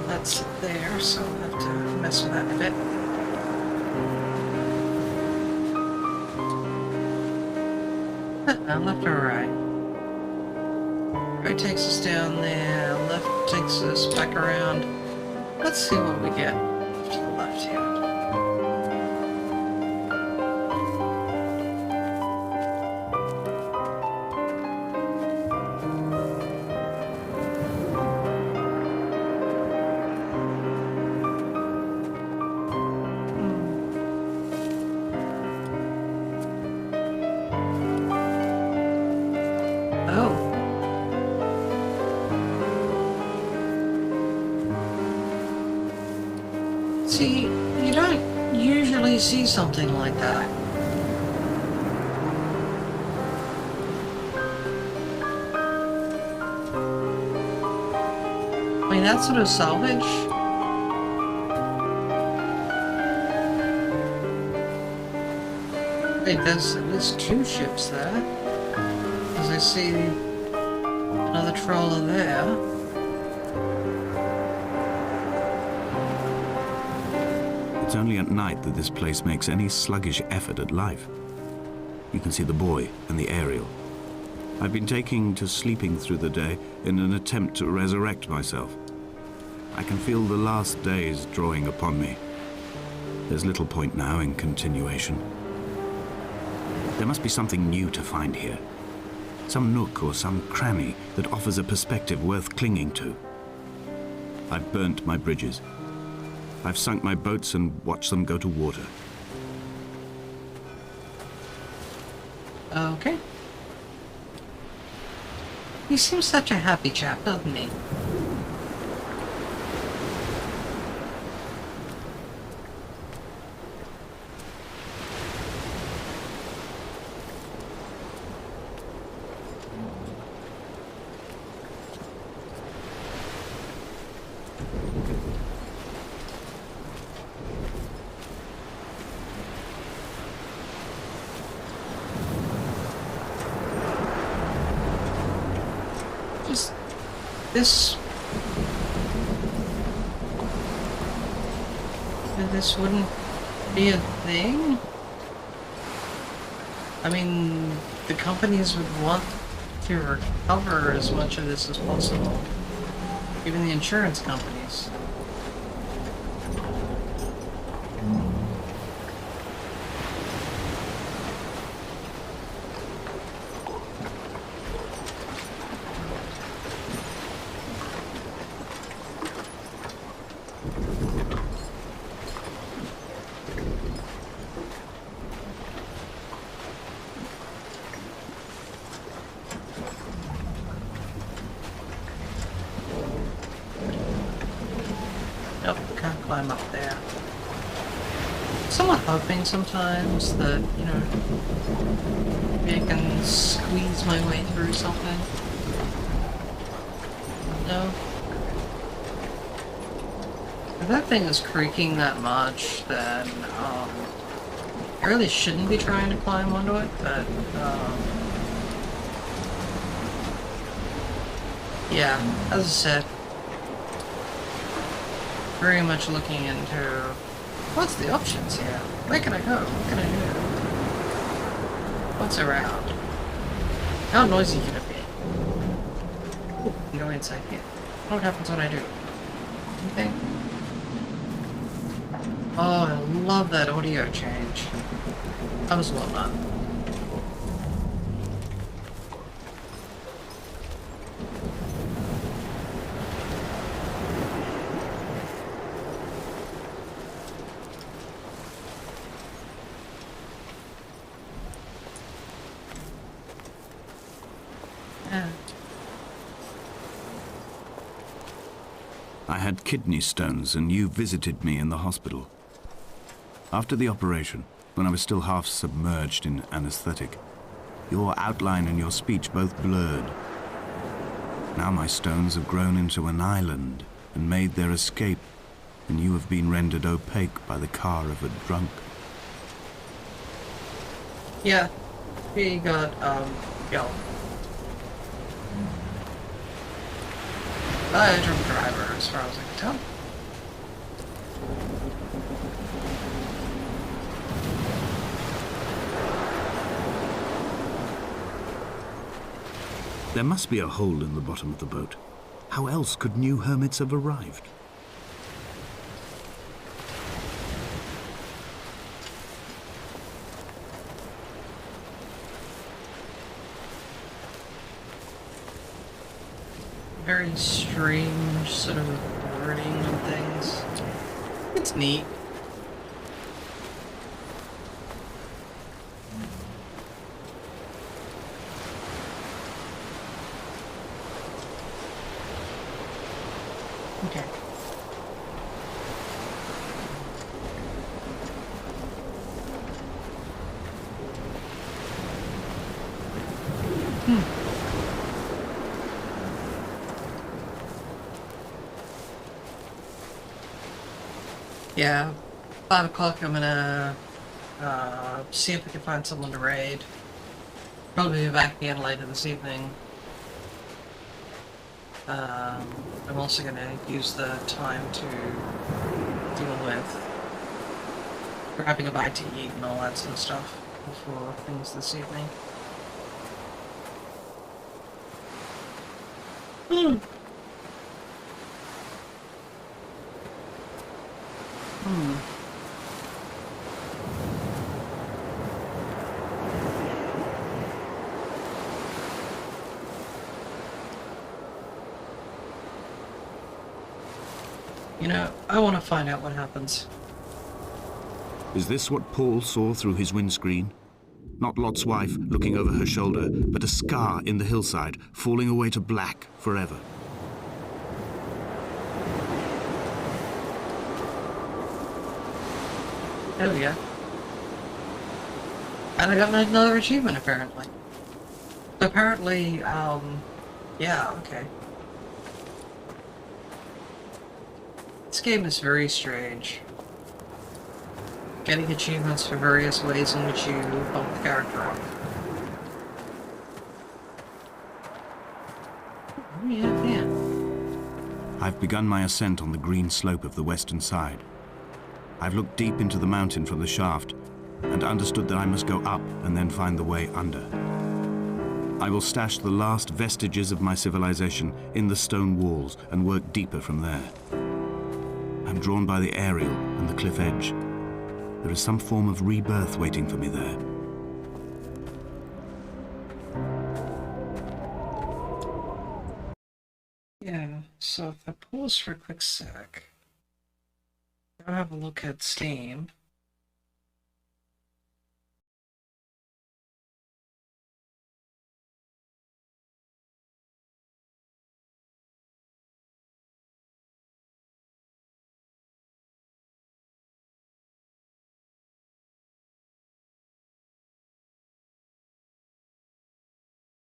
That's there, so I'll have to mess with that a bit. Left or right? Right takes us down there, left takes us back around. Let's see what we get to the left here. See, you don't usually see something like that. I mean, that sort of salvage. I think there's at least 2 ships there. As I see another trawler there.
It's only at night that this place makes any sluggish effort at life. You can see the buoy and the aerial. I've been taking to sleeping through the day in an attempt to resurrect myself. I can feel the last days drawing upon me. There's little point now in continuation. There must be something new to find here. Some nook or some cranny that offers a perspective worth clinging to. I've burnt my bridges. I've sunk my boats and watched them go to water.
Okay. He seems such a happy chap, doesn't he? Just this wouldn't be a thing? I mean, the companies would want to recover as much of this as possible. Even the insurance companies. Nope, can't climb up there. Somewhat hoping sometimes that, you know, maybe I can squeeze my way through something. No. If that thing is creaking that much, then, I really shouldn't be trying to climb onto it, but, yeah, as I said, very much looking into what's the options here? Where can I go? What can I do? What's around? How noisy can it be? Ooh, go inside here. What happens when I do? Anything? Oh, I love that audio change. That was well done. Yeah.
I had kidney stones and you visited me in the hospital. After the operation, when I was still half submerged in anesthetic, your outline and your speech both blurred. Now my stones have grown into an island and made their escape, and you have been rendered opaque by the car of a drunk.
Yeah. He got, yo. A drunk driver, as far as I can tell.
There must be a hole in the bottom of the boat. How else could new hermits have arrived?
Very strange sort of wording and things. It's neat. Okay. Yeah, 5 o'clock I'm gonna see if we can find someone to raid. Probably be back again later this evening. I'm also gonna use the time to deal with grabbing a bite to eat and all that sort of stuff before things this evening. You know, I want to find out what happens.
Is this what Paul saw through his windscreen? Not Lot's wife looking over her shoulder, but a scar in the hillside, falling away to black forever.
Oh yeah. And I got another achievement, apparently. Apparently, yeah, okay. This game is very strange. Getting achievements for various ways in which you help the character out. Oh, yeah.
I've begun my ascent on the green slope of the western side. I've looked deep into the mountain from the shaft and understood that I must go up and then find the way under. I will stash the last vestiges of my civilization in the stone walls and work deeper from there. I'm drawn by the aerial and the cliff edge. There is some form of rebirth waiting for me there.
Yeah, so if I pause for a quick sec, I'll have a look at Steam.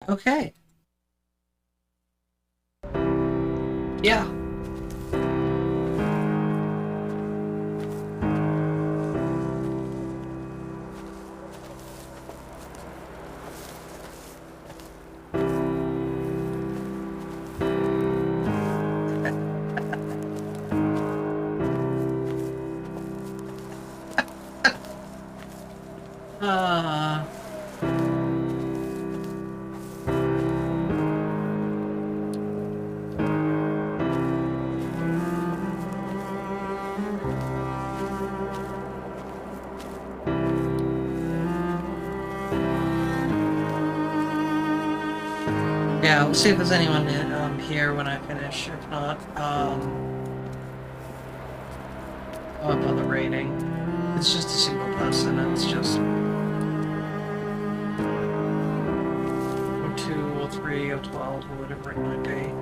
Okay. Yeah. Uh... Yeah, we'll see if there's anyone here when I finish. If not, I'll up on the rating. It's just a single person, and it's just... or 2, or 3, or 12, or whatever it might be.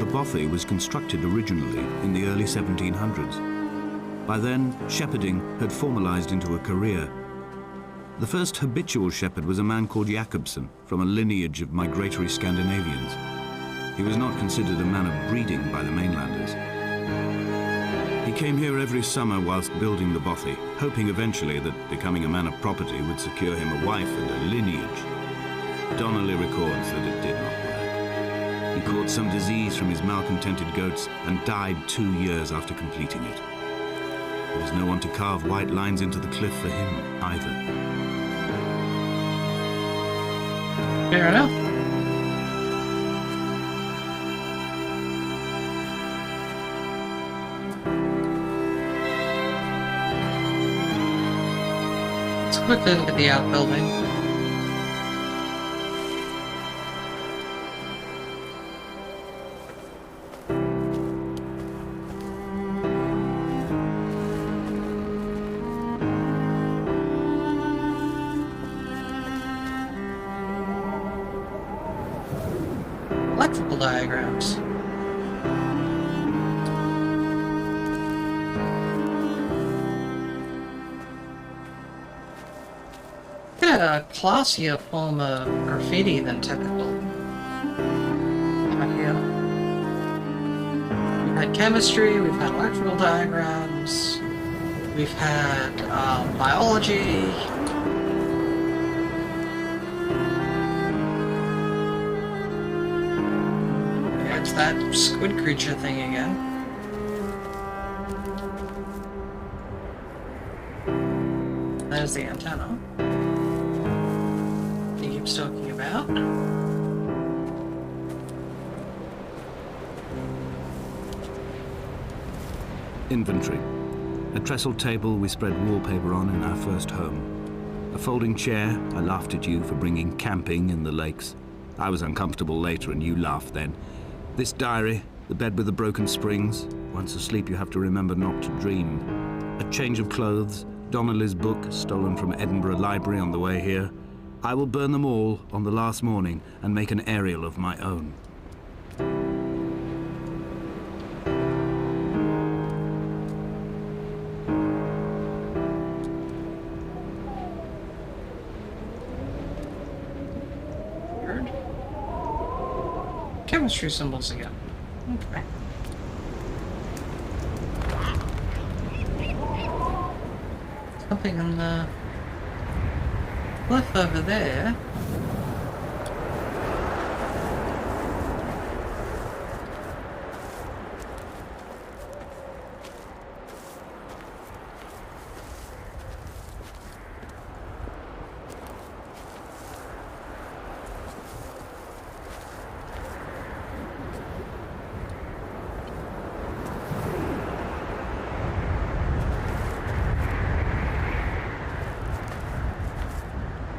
The bothy was constructed originally in the early 1700s. By then, shepherding had formalized into a career. The first habitual shepherd was a man called Jakobsen, from a lineage of migratory Scandinavians. He was not considered a man of breeding by the mainlanders. He came here every summer whilst building the bothy, hoping eventually that becoming a man of property would secure him a wife and a lineage. Donnelly records that it did not work. He caught some disease from his malcontented goats and died 2 years after completing it. There was no one to carve white lines into the cliff for him, either.
Fair enough. Let's quickly look at the outbuilding. Electrical diagrams. Get a classier form of graffiti than typical. Right here. We've had chemistry, we've had electrical diagrams, we've had biology. It's that squid creature thing again. There's the antenna. He keeps talking about.
Inventory. A trestle table we spread wallpaper on in our first home. A folding chair. I laughed at you for bringing camping in the lakes. I was uncomfortable later and you laughed then. This diary, the bed with the broken springs. Once asleep you have to remember not to dream. A change of clothes, Donnelly's book, stolen from Edinburgh Library on the way here. I will burn them all on the last morning and make an aerial of my own.
Weird. Chemistry symbols again. Okay. Something on the cliff over there.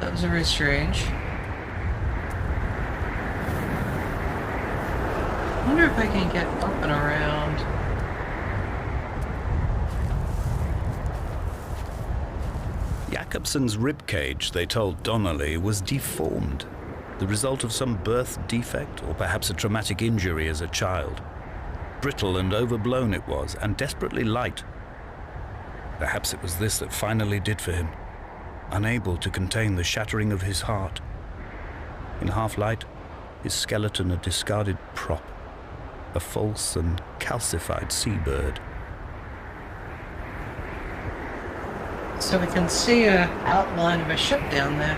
That was very strange. I wonder if I can get up and around.
Jakobsen's ribcage, they told Donnelly, was deformed, the result of some birth defect or perhaps a traumatic injury as a child. Brittle and overblown it was, and desperately light. Perhaps it was this that finally did for him. Unable to contain the shattering of his heart. In half-light, his skeleton a discarded prop, a false and calcified seabird.
So we can see an outline of a ship down there.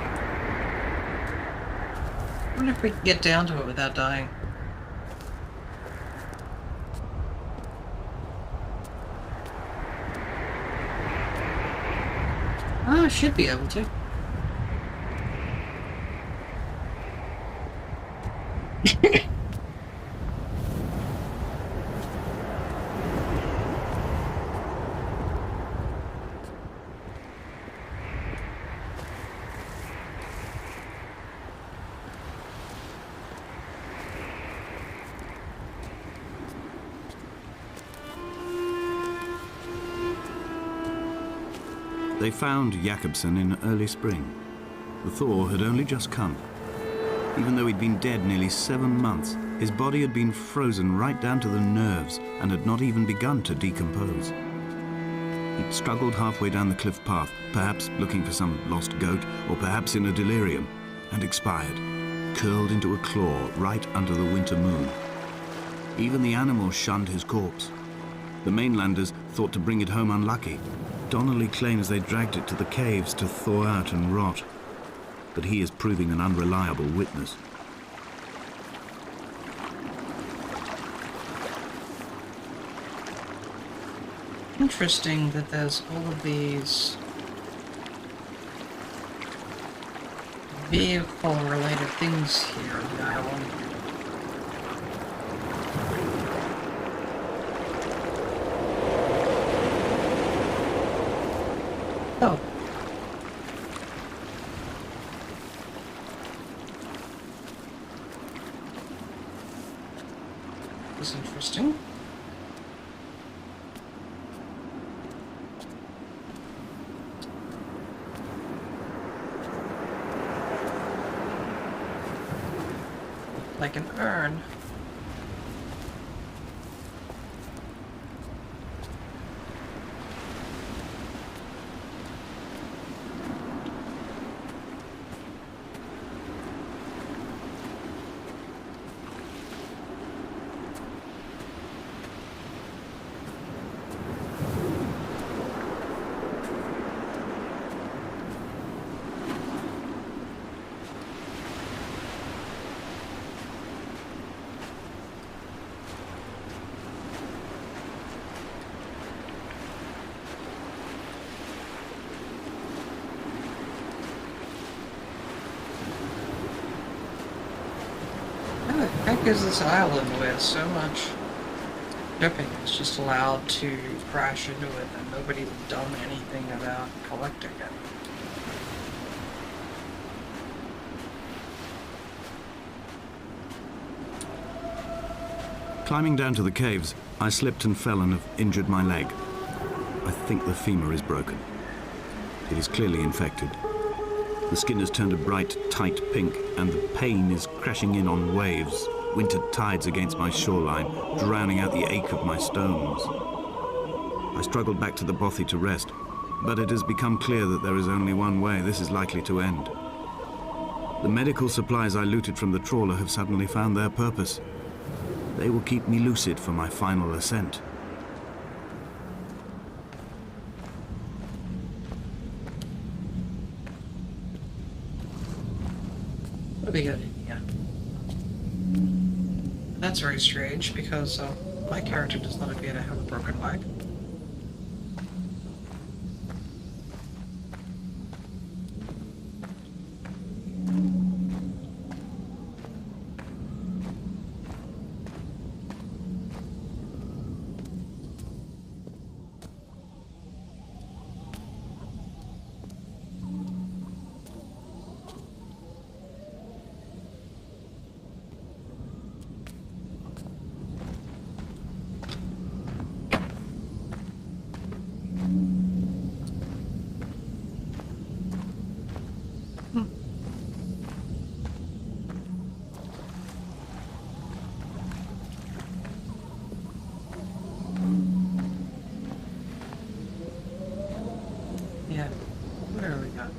I wonder if we can get down to it without dying. Oh, I should be able to.
They found Jakobsen in early spring. The thaw had only just come. Even though he'd been dead nearly 7 months, his body had been frozen right down to the nerves and had not even begun to decompose. He'd struggled halfway down the cliff path, perhaps looking for some lost goat, or perhaps in a delirium, and expired, curled into a claw right under the winter moon. Even the animals shunned his corpse. The mainlanders thought to bring it home unlucky. Donnelly claims they dragged it to the caves to thaw out and rot, but he is proving an unreliable witness.
Interesting that there's all of these vehicle-related things here on the island. Oh. That's interesting. Like an urn. How the heck is this island with so much shipping. It's just allowed to crash into it, and nobody's done anything about collecting it.
Climbing down to the caves, I slipped and fell and have injured my leg. I think the femur is broken. It is clearly infected. The skin has turned a bright, tight pink, and the pain is crashing in on waves, winter tides against my shoreline, drowning out the ache of my stones. I struggled back to the bothy to rest, but it has become clear that there is only one way this is likely to end. The medical supplies I looted from the trawler have suddenly found their purpose. They will keep me lucid for my final ascent.
That'd be good, yeah. That's very strange, because my character does not appear to have a broken leg. Yeah. Where are we got?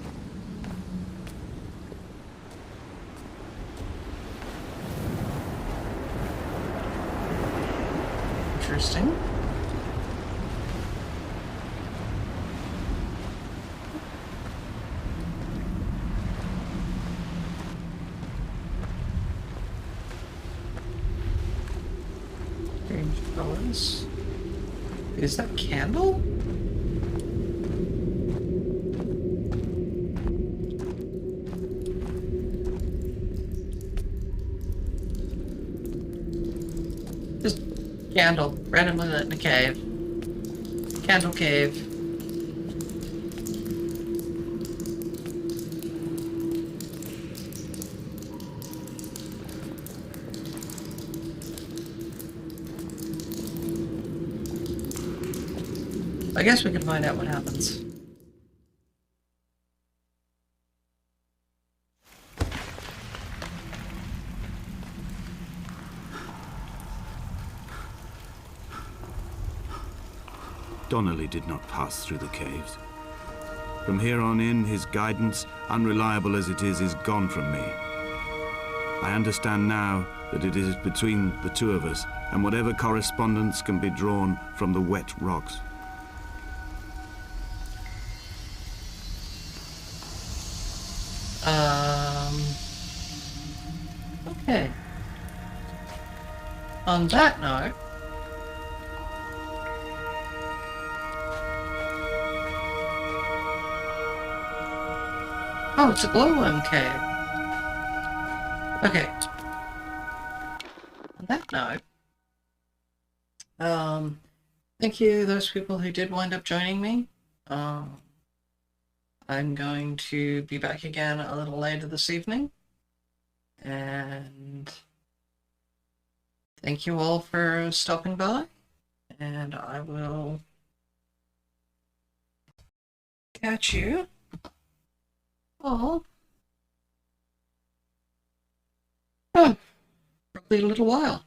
Interesting. Strange colors. Is that candle? Just candle, randomly lit in a cave. Candle cave. I guess we can find out what happens.
Donnelly did not pass through the caves. From here on in, his guidance, unreliable as it is gone from me. I understand now that it is between the two of us, and whatever correspondence can be drawn from the wet rocks.
Okay. On that note, oh, it's a glowworm cave. Okay. On that note, thank you those people who did wind up joining me. I'm going to be back again a little later this evening. And thank you all for stopping by. And I will catch you all. Oh, probably a little while.